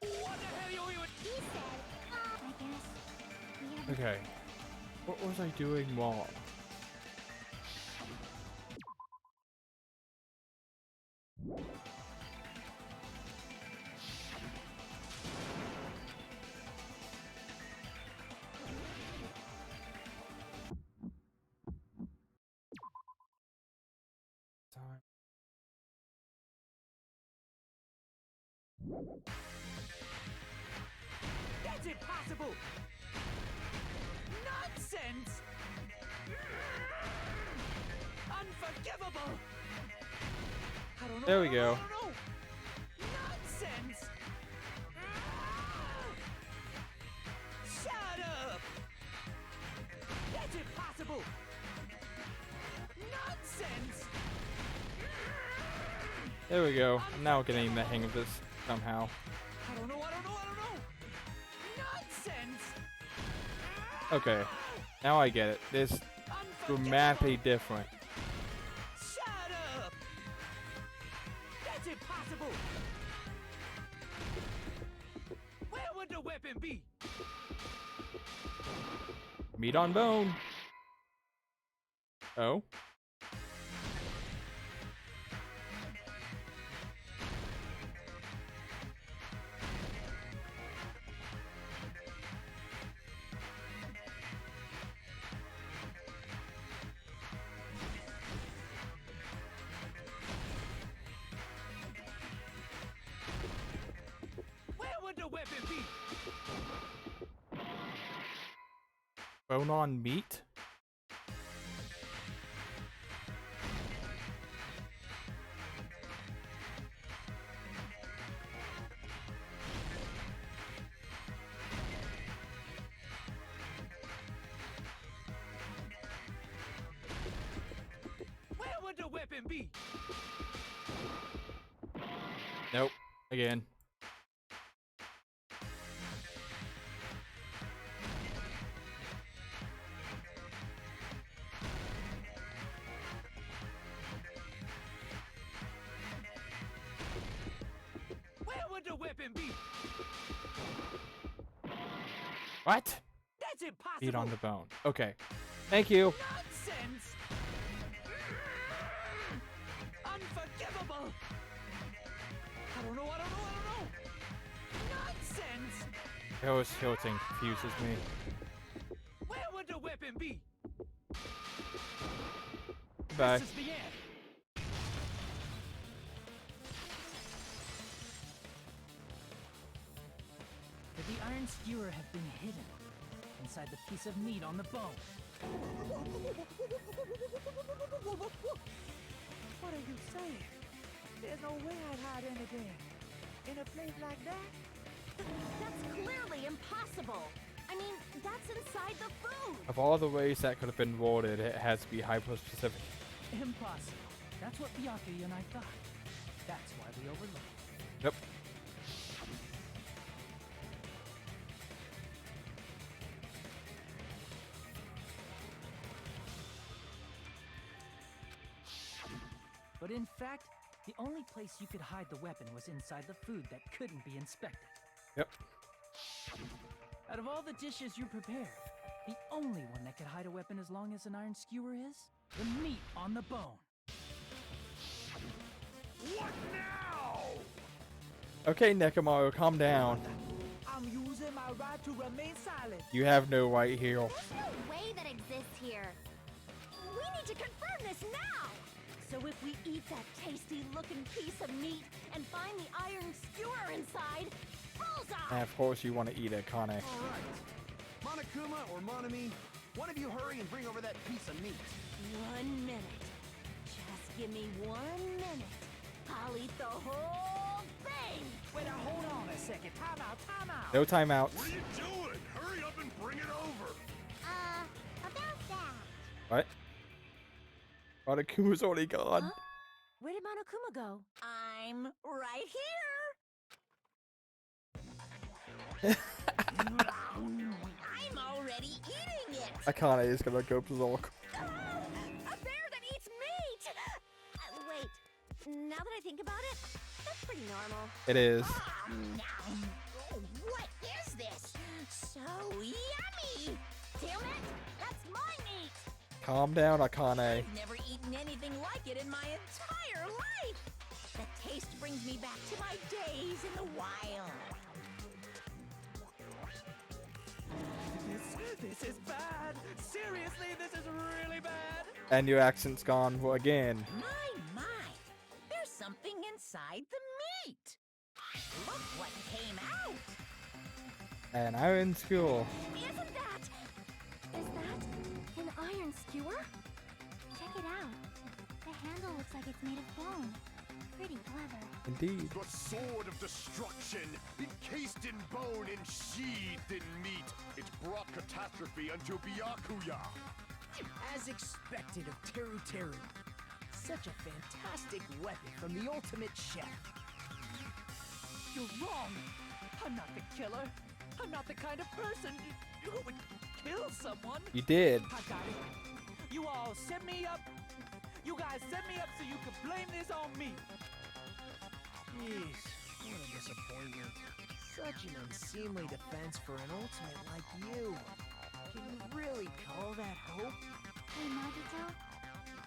the hell you even? He said, I guess we have Okay. What was I doing wrong? That's impossible. Nonsense. Unforgivable. I don't know. There we go. I don't know. Nonsense. Shut up. That's impossible. Nonsense. There we go. I'm now getting the hang of this somehow. I don't know. Nonsense. Okay. Now I get it. This dramatically different. Shut up. That's impossible. Where would the weapon be? Meat on bone. Oh. Where would the weapon be? Bone on meat? Where would the weapon be? Nope. Again. Where would the weapon be? What? That's impossible. Feet on the bone. Okay. Thank you. Nonsense. Unforgivable. I don't know. Nonsense. Hill's tilting confuses me. Where would the weapon be? Bye. This is the end. Could the iron skewer have been hidden inside the piece of meat on the bone? What are you saying? There's no way I'd hide anything in a place like that. That's clearly impossible. I mean, that's inside the food. Of all the ways that could have been worded, it has to be hyper-specific. Impossible. That's what Byakuya and I thought. That's why we overlooked it. Yep. But in fact, the only place you could hide the weapon was inside the food that couldn't be inspected. Yep. Out of all the dishes you prepared, the only one that could hide a weapon as long as an iron skewer is the meat on the bone. What now? Okay, Nekomaru, calm down. I'm using my right to remain silent. You have no right here. There's no way that exists here. We need to confirm this now. So if we eat that tasty-looking piece of meat and find the iron skewer inside, bullseye! And of course you want to eat it, Kane. Alright. Monokuma or Monami, one of you hurry and bring over that piece of meat. 1 minute. Just give me 1 minute. I'll eat the whole thing! Wait, now hold on a second. Time out. No timeouts. What are you doing? Hurry up and bring it over. About that. What? Monokuma's already gone. Huh? Where did Monokuma go? I'm right here. I'm already eating it. Akane is gonna go berserk. A bear that eats meat! Wait, now that I think about it, that's pretty normal. It is. Oh, what is this? So yummy. Damn it! That's my meat! Calm down, Akane. I've never eaten anything like it in my entire life. The taste brings me back to my days in the wild. This is bad. Seriously, this is really bad. And your accent's gone again. My. There's something inside the meat. Look what came out. An iron skewer. Isn't that? Is that an iron skewer? Check it out. The handle looks like it's made of bone. Pretty clever. Indeed. The sword of destruction, encased in bone and sheathed in meat, it brought catastrophe unto Byakuya. As expected of Teru Teru. Such a fantastic weapon from the ultimate chef. You're wrong. I'm not the killer. I'm not the kind of person who would kill someone. You did. I got it. You all set me up. You guys set me up so you could blame this on me. Jeez, what a disappointment. Such an unseemly defense for an ultimate like you. Can you really call that hope? Hey, Nagito.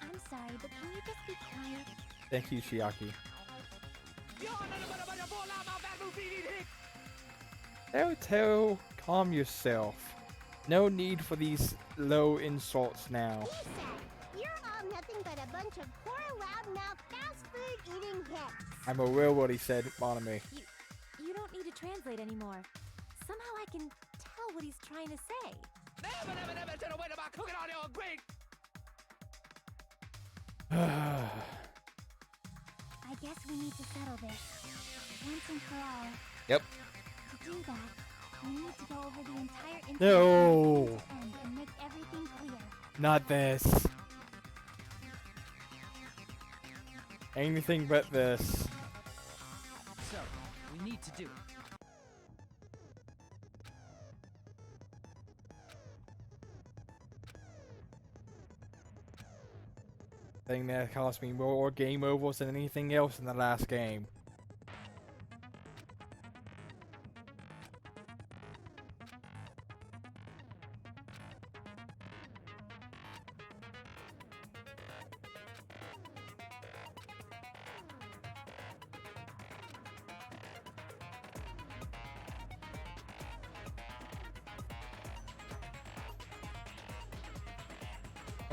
I'm sorry, but can you just be quiet? Thank you, Shiaki. Teru, calm yourself. No need for these low insults now. Lisa, you're all nothing but a bunch of poor, loudmouth, fast food eating hicks. I'm aware what he said, Monami. You don't need to translate anymore. Somehow I can tell what he's trying to say. Never said a word about cooking on your grate. I guess we need to settle this once and for all. Yep. To do that, we need to go over the entire incident No. from beginning to end and make everything clear. Not this. Anything but this. So, we need to do it. Thing that cost me more game overs than anything else in the last game.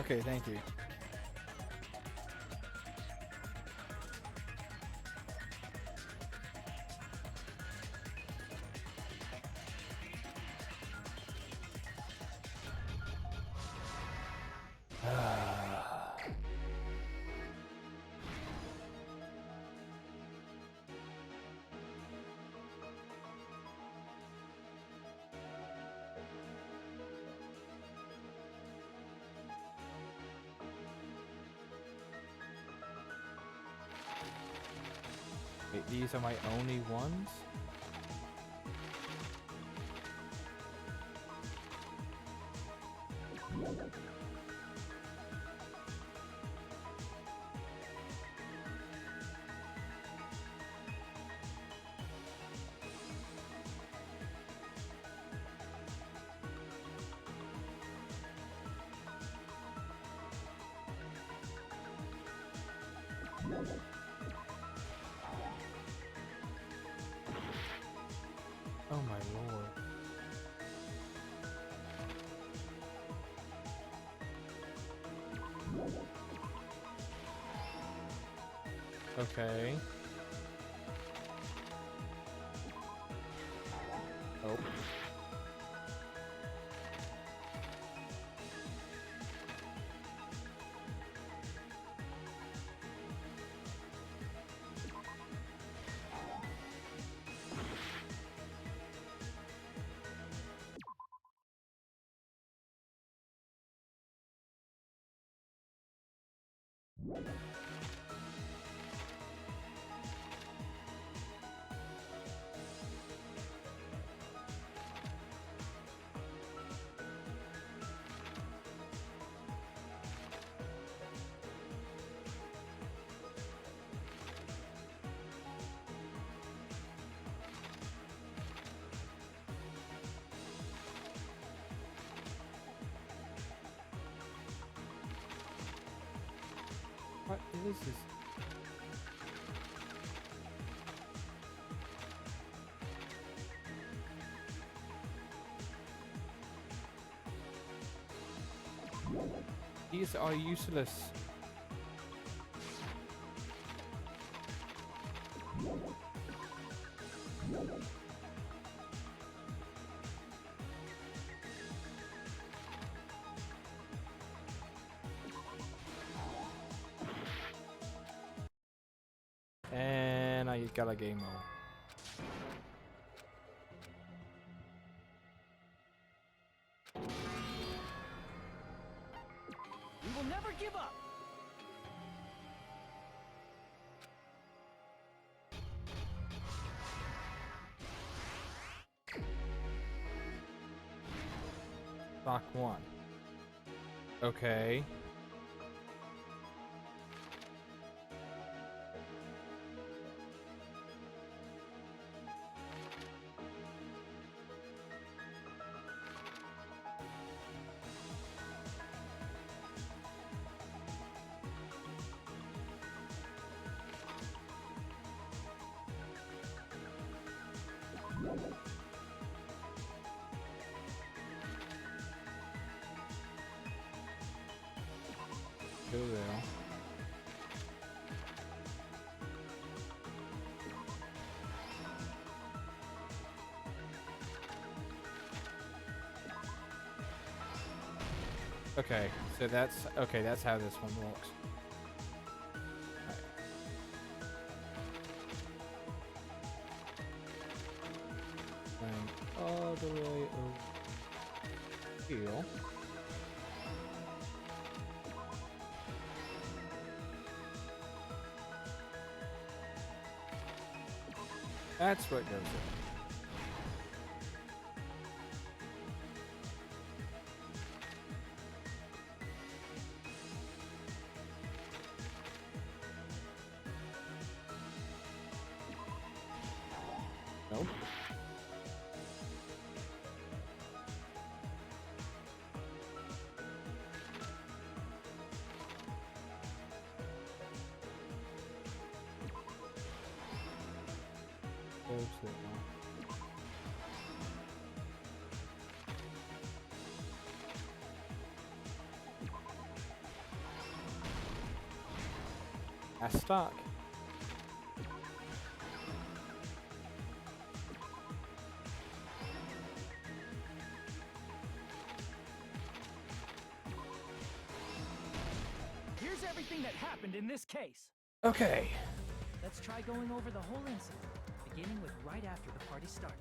Okay, thank you. Wait, these are my only ones? Oh my lord. Okay. Oh. What is this? These are useless. And I got a game mode. We will never give up! Block 1. Okay. Go there. Okay, so that's okay, that's how this one works. Right. All the way over here. That's what goes in. Nope. Goes there. That's stuck. Here's everything that happened in this case. Okay. Let's try going over the whole incident, beginning with right after the party started.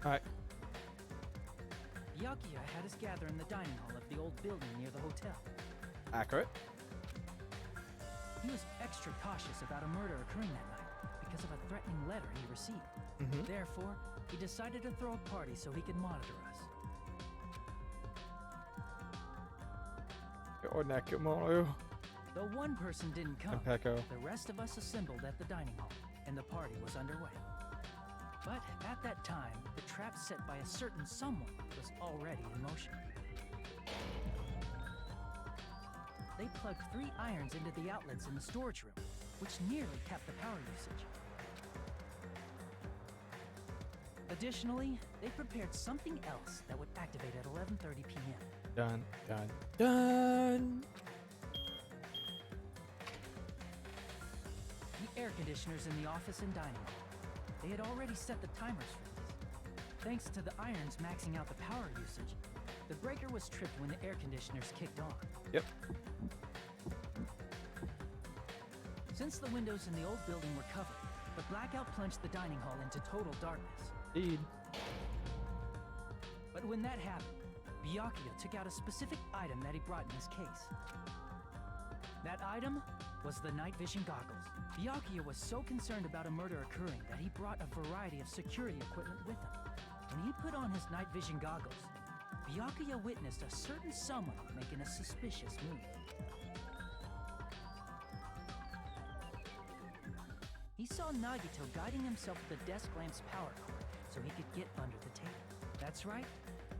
Alright. Byakuya had us gather in the dining hall of the old building near the hotel. Accurate. He was extra cautious about a murder occurring that night because of a threatening letter he received. Therefore, he decided to throw a party so he could monitor us. Though one person didn't come, Pecco. the rest of us assembled at the dining hall, and the party was underway. But at that time, the trap set by a certain someone was already in motion. They plugged 3 irons into the outlets in the storage room, which nearly capped the power usage. Additionally, they prepared something else that would activate at 11:30 p.m. Dun, dun, dun. The air conditioners in the office and dining hall. They had already set the timers for these. Thanks to the irons maxing out the power usage, the breaker was tripped when the air conditioners kicked on. Yep. Since the windows in the old building were covered, the blackout plunged the dining hall into total darkness. Indeed. But when that happened, Byakuya took out a specific item that he brought in his case. That item was the night vision goggles. Byakuya was so concerned about a murder occurring that he brought a variety of security equipment with him. When he put on his night vision goggles, Byakuya witnessed a certain someone making a suspicious move. He saw Nagito guiding himself with the desk lamp's power cord so he could get under the table. That's right.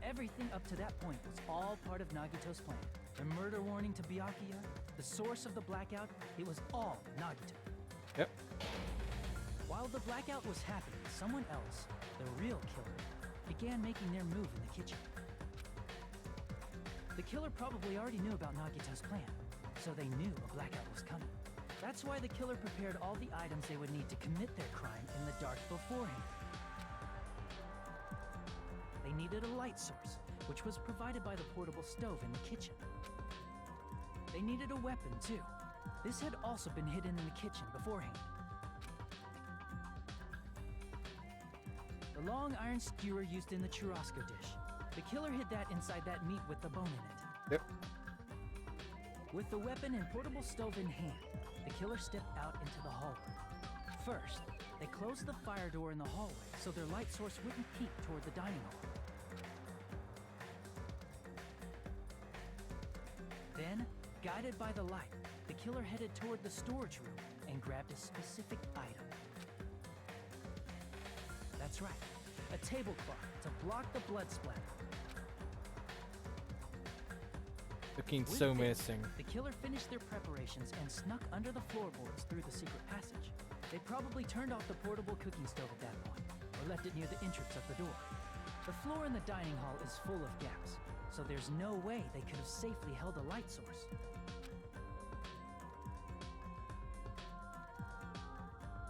Everything up to that point was all part of Nagito's plan. The murder warning to Byakuya, the source of the blackout, it was all Nagito. Yep. While the blackout was happening, someone else, the real killer, began making their move in the kitchen. The killer probably already knew about Nagito's plan, so they knew a blackout was coming. That's why the killer prepared all the items they would need to commit their crime in the dark beforehand. They needed a light source, which was provided by the portable stove in the kitchen. They needed a weapon, too. This had also been hidden in the kitchen beforehand. The long iron skewer used in the churrasco dish. The killer hid that inside that meat with the bone in it. Yep. With the weapon and portable stove in hand, the killer stepped out into the hallway. First, they closed the fire door in the hallway so their light source wouldn't peek toward the dining hall. Then, guided by the light, the killer headed toward the storage room and grabbed a specific item. That's right, a tablecloth to block the blood splatter. Looking With so this, menacing. The killer finished their preparations and snuck under the floorboards through the secret passage. They probably turned off the portable cooking stove at that point, or left it near the entrance of the door. The floor in the dining hall is full of gaps, so there's no way they could have safely held a light source.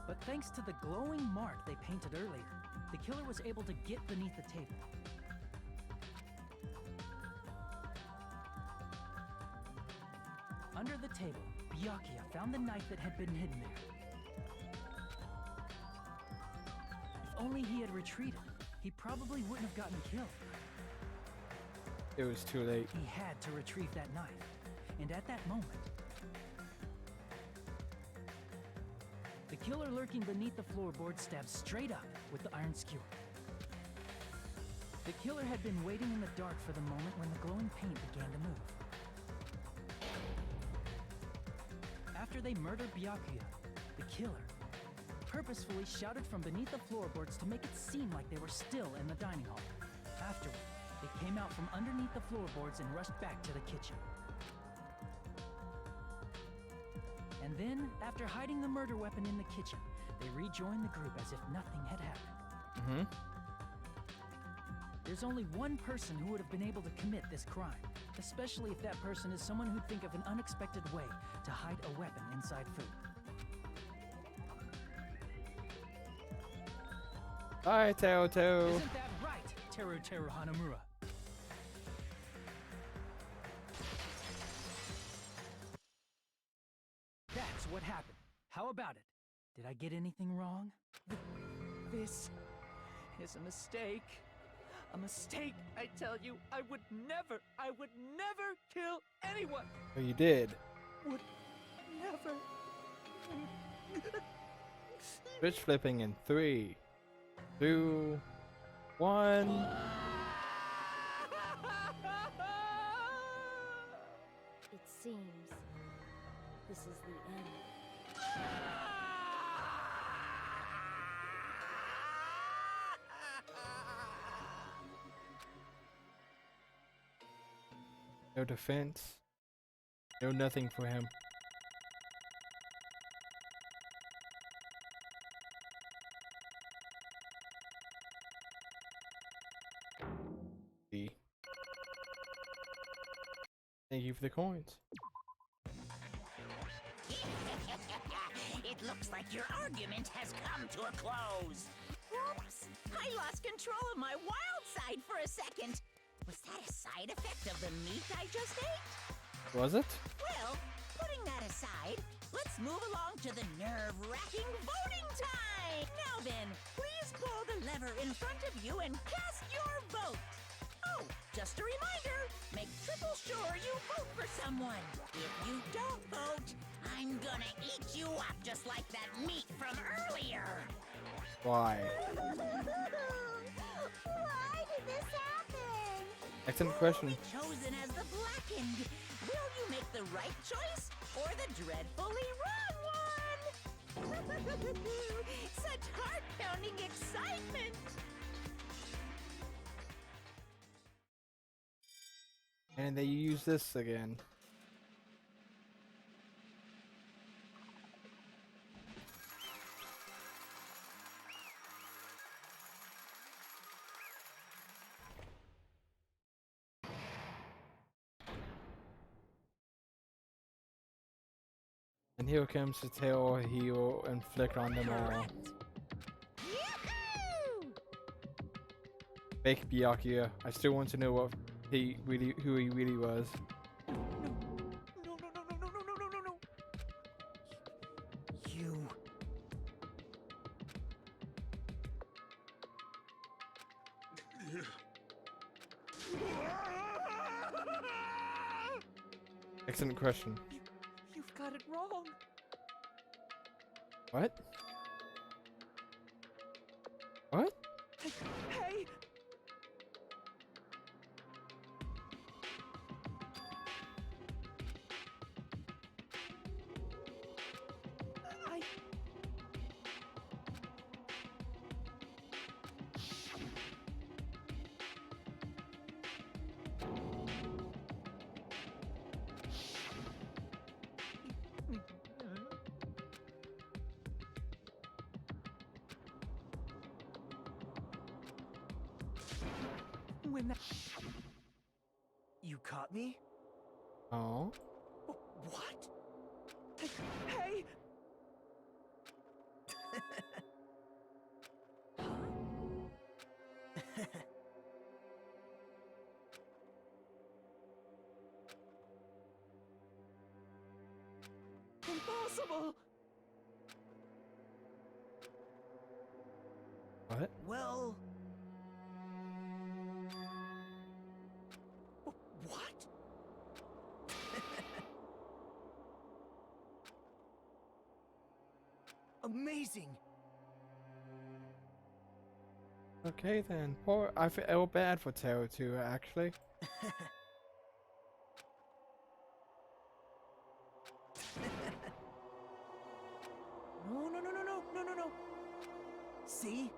But thanks to the glowing mark they painted earlier, the killer was able to get beneath the table. Under the table, Byakuya found the knife that had been hidden there. If only he had retreated, he probably wouldn't have gotten killed. It was too late. He had to retrieve that knife, and at that moment, the killer lurking beneath the floorboard stabbed straight up with the iron skewer. The killer had been waiting in the dark for the moment when the glowing paint began to move. After they murdered Byakuya, the killer purposefully shouted from beneath the floorboards to make it seem like they were still in the dining hall. Afterward, they came out from underneath the floorboards and rushed back to the kitchen. And then, after hiding the murder weapon in the kitchen, they rejoined the group as if nothing had happened. there's only one person who would have been able to commit this crime, especially if that person is someone who'd think of an unexpected way to hide a weapon inside food. Hi, Teruto. Isn't that right, Teru Hanamura? That's what happened. How about it? Did I get anything wrong? This is a mistake. A mistake, I tell you. I would never kill anyone. Oh, you did. Would never. Switch flipping in 3, 2, 1. It seems this is the end. No defense. No nothing for him. Thank you for the coins. It looks like your argument has come to a close. Oops! I lost control of my wild side for a second. Was that a side effect of the meat I just ate? Was it? Well, putting that aside, let's move along to the nerve-wracking voting time! Now then, please pull the lever in front of you and cast your vote. Oh, just a reminder, make triple sure you vote for someone. If you don't vote, I'm gonna eat you up just like that meat from earlier. Why? Why did this happen? Excellent question. Chosen as the blackened. Will you make the right choice or the dreadfully wrong one? Such heart-pounding excitement. And they use this again. And here comes the tail he will inflict on them all. Fake Byakuya. I still want to know who he really was. No. You. Excellent question. You've got it wrong. What? What? Hey! When that... You caught me? Oh. What? Hey! Impossible! What? Well... What? Amazing! Okay then. Poor. I feel bad for Taro too, actually. No. See?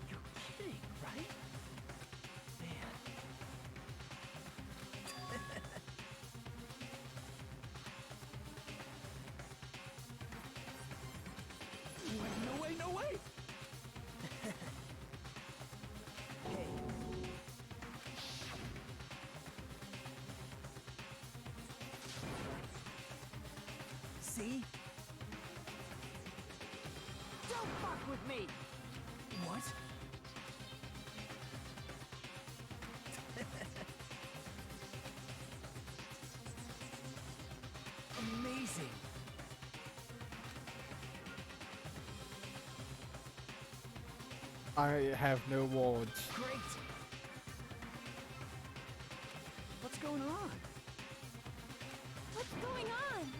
You're kidding, right? Man. See? Don't fuck with me! What? Amazing. I have no words. Great. What's going on? What's going on?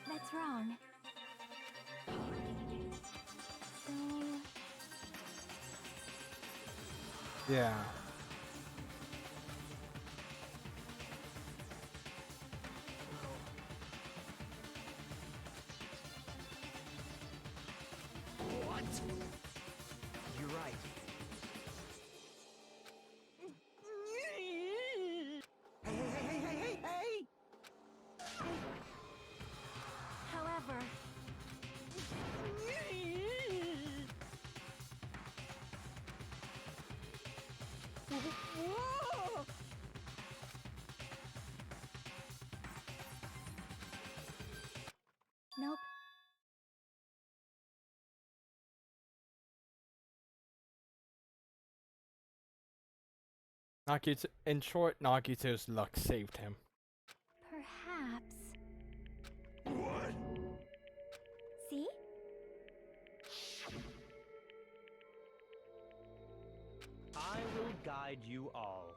That's wrong. So... Yeah. What? You're right. Hey! However... Whoa! Nope. Nagito, in short, Nagito's luck saved him. Perhaps... What? See? I will guide you all.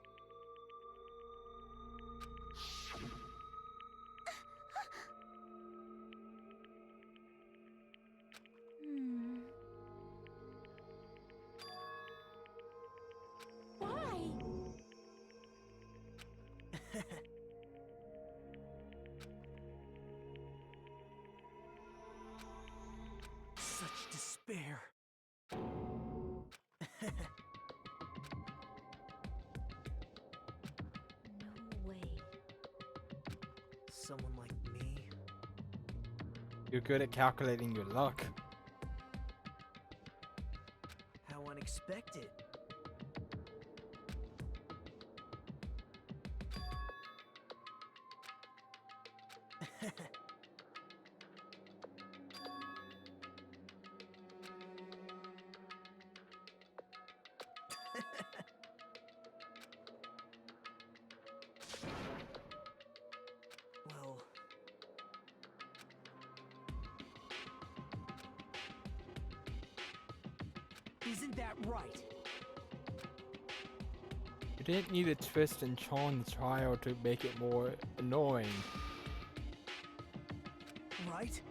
Why? Such despair. No way. Someone like me? You're good at calculating your luck. How unexpected. Well, isn't that right? You didn't need a twist and turn the trial to make it more annoying. Right?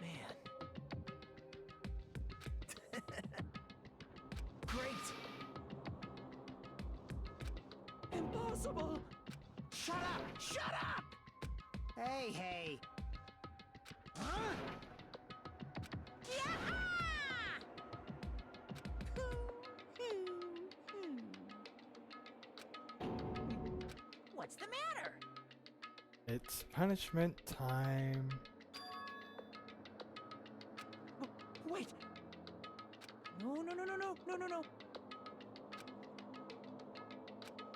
Man. Great! Impossible! Shut up! Shut up! Hey! Huh? What's the matter? It's punishment time. Wait! No.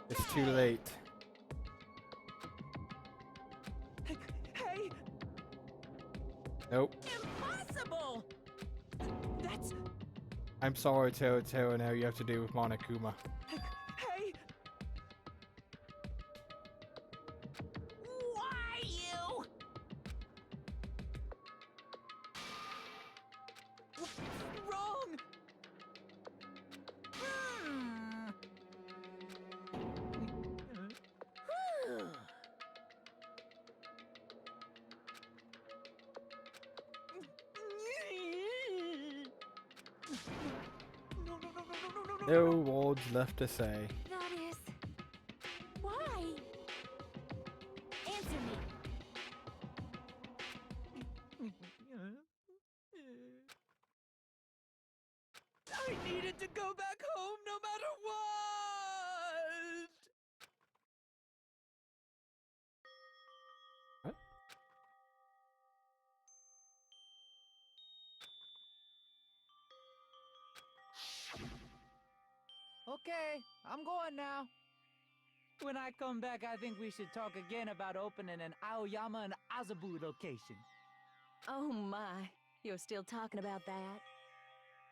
It's too late. Hey! Nope. Impossible! That's... I'm sorry, Telltale, now you have to deal with Monokuma. Hey! Why you? Wrong! Whew. No words left to say. That is... Why? Answer me. I needed to go back home no matter what! What? Okay, I'm going now. When I come back, I think we should talk again about opening an Aoyama and Azabu location. Oh my, you're still talking about that?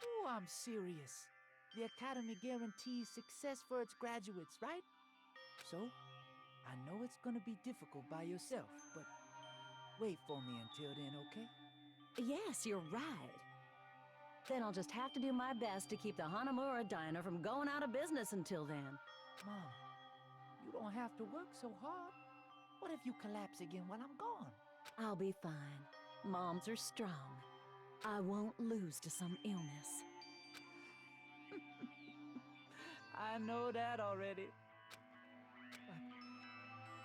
Oh, I'm serious. The Academy guarantees success for its graduates, right? So, I know it's gonna be difficult by yourself, but wait for me until then, okay? Yes, you're right. Then I'll just have to do my best to keep the Hanamura Diner from going out of business until then. Mom, you don't have to work so hard. What if you collapse again while I'm gone? I'll be fine. Moms are strong. I won't lose to some illness. I know that already.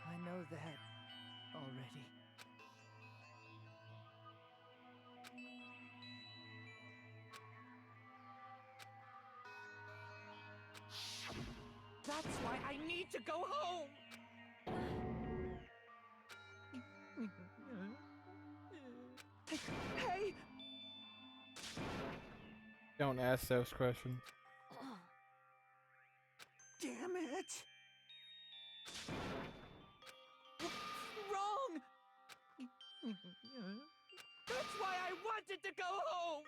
I know that already. That's why I need to go home! Hey! Don't ask those questions. Damn it! Wrong! That's why I wanted to go home!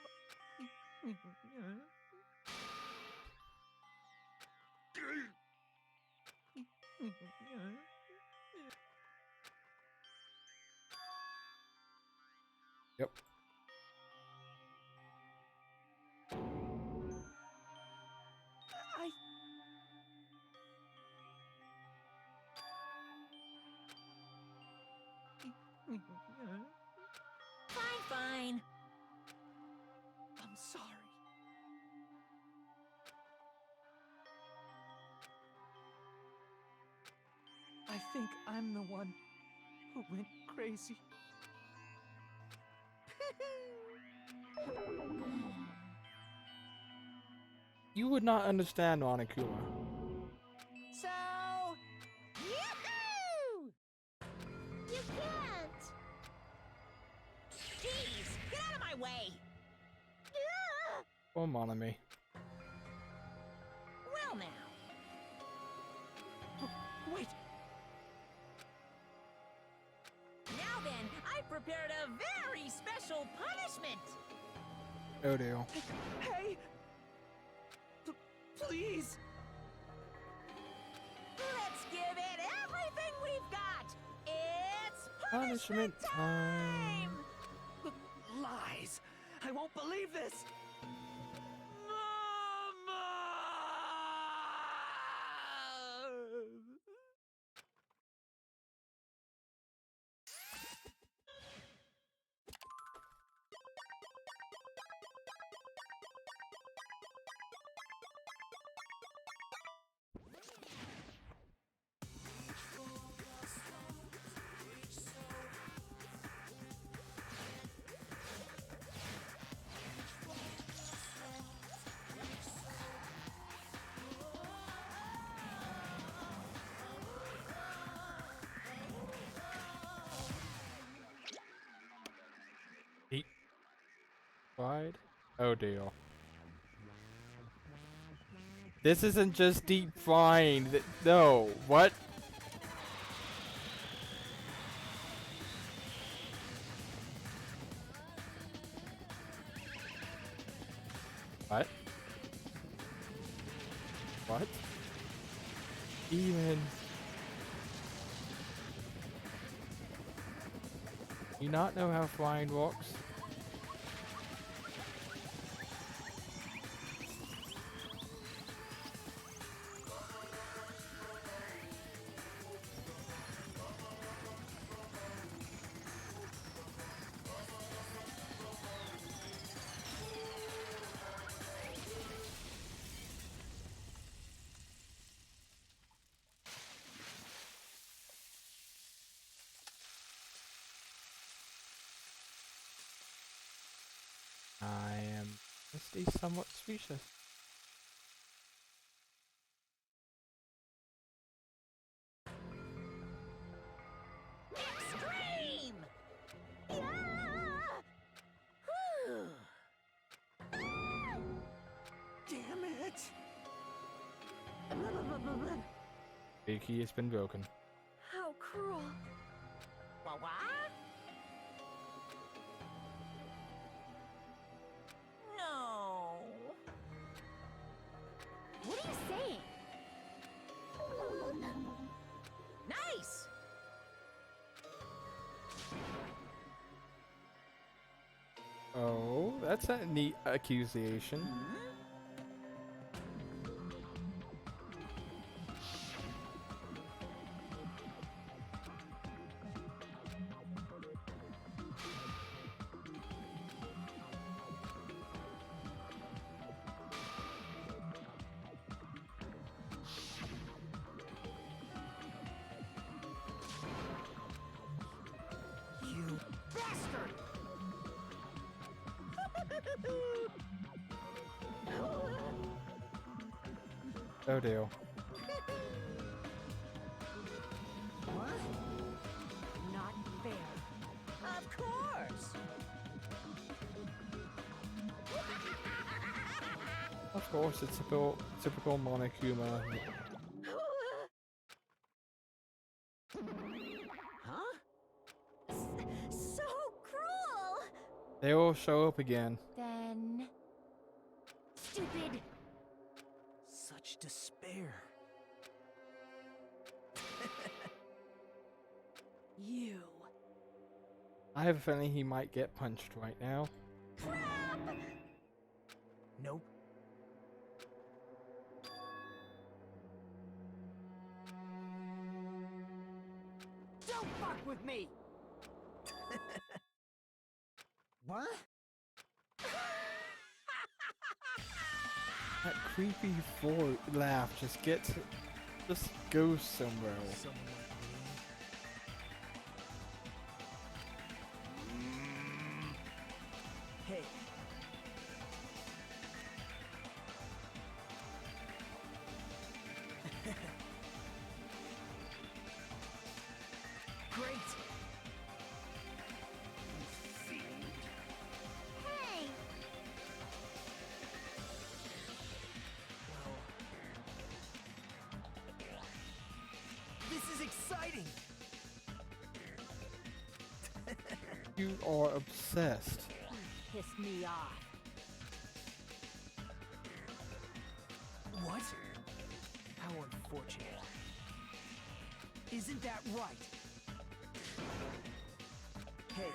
Yep. Fine. I'm sorry. I think I'm the one who went crazy. You would not understand Monokuma. So, Yahoo! You can't! jeez, get out of my way. Oh, Monami. Well now. Wait, Now then, I prepared a very special punishment. Oh dear. hey! Please! Let's give it everything we've got. It's Punishment time. Lies! I won't believe this! Mama! Deep fried? Oh dear. This isn't just deep frying. No, what? What? What? Even. You not know how flying works? I am honestly somewhat speechless. extreme. Yeah. Whew. Damn it! The key has been broken. How cruel. What? No. What are you saying? Nice. Oh, that's a neat accusation. You bastard! Oh dear. Not fair. Of course. Of course, it's typical Monarch humor. Huh? So cruel! They all show up again. Then... Stupid! Such despair. You. I have a feeling he might get punched right now. Nope. Don't fuck with me! What? That creepy laugh just goes somewhere. Someone like me. Hey. Great. Hey! Well, this is exciting. You are obsessed. Piss me off. What? How unfortunate. Isn't that right? Hey.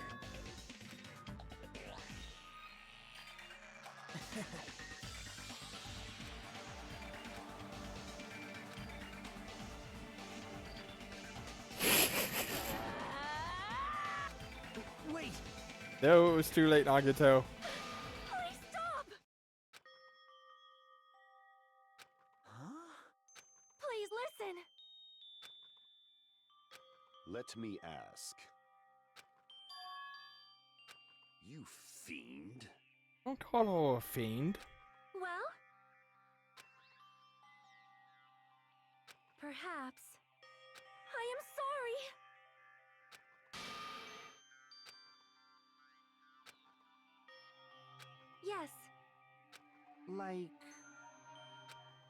Wait. No, it was too late, Nagato. Please stop! Huh? Please listen! Let me ask. You fiend. Don't call her a fiend. Well? Perhaps. I am sorry! Yes. Like...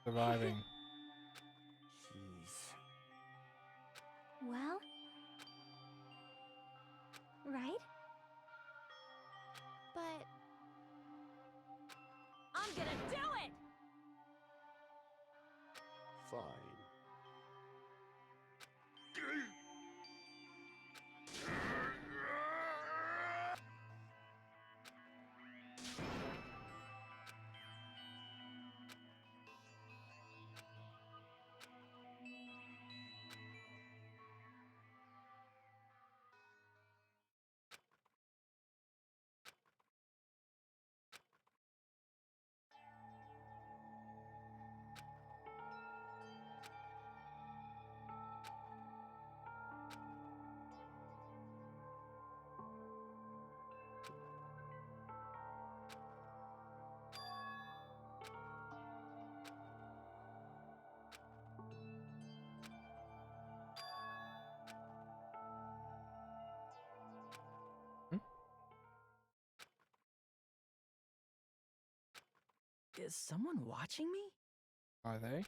Surviving. Jeez. Well? Right? But... I'm gonna do it! Fine. Is someone watching me? Are they?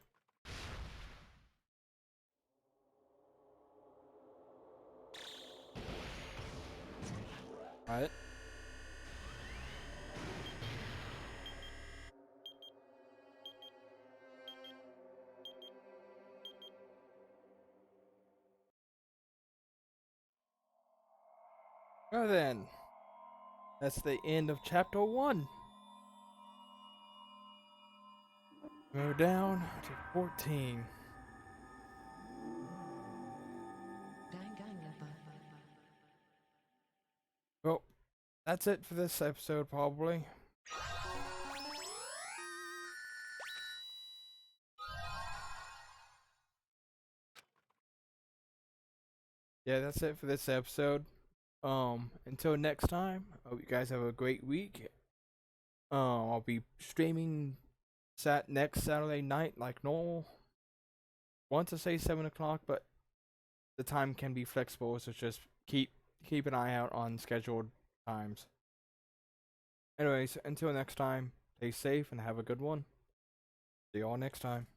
Alright. Well then, that's the end of chapter 1. Go down to 14. Well, that's it for this episode, probably. Yeah, that's it for this episode. Until next time, I hope you guys have a great week. I'll be streaming next Saturday night like normal. Want to say 7 o'clock, but the time can be flexible, so just keep an eye out on scheduled times. Anyways, until next time, stay safe and have a good one. See you all next time.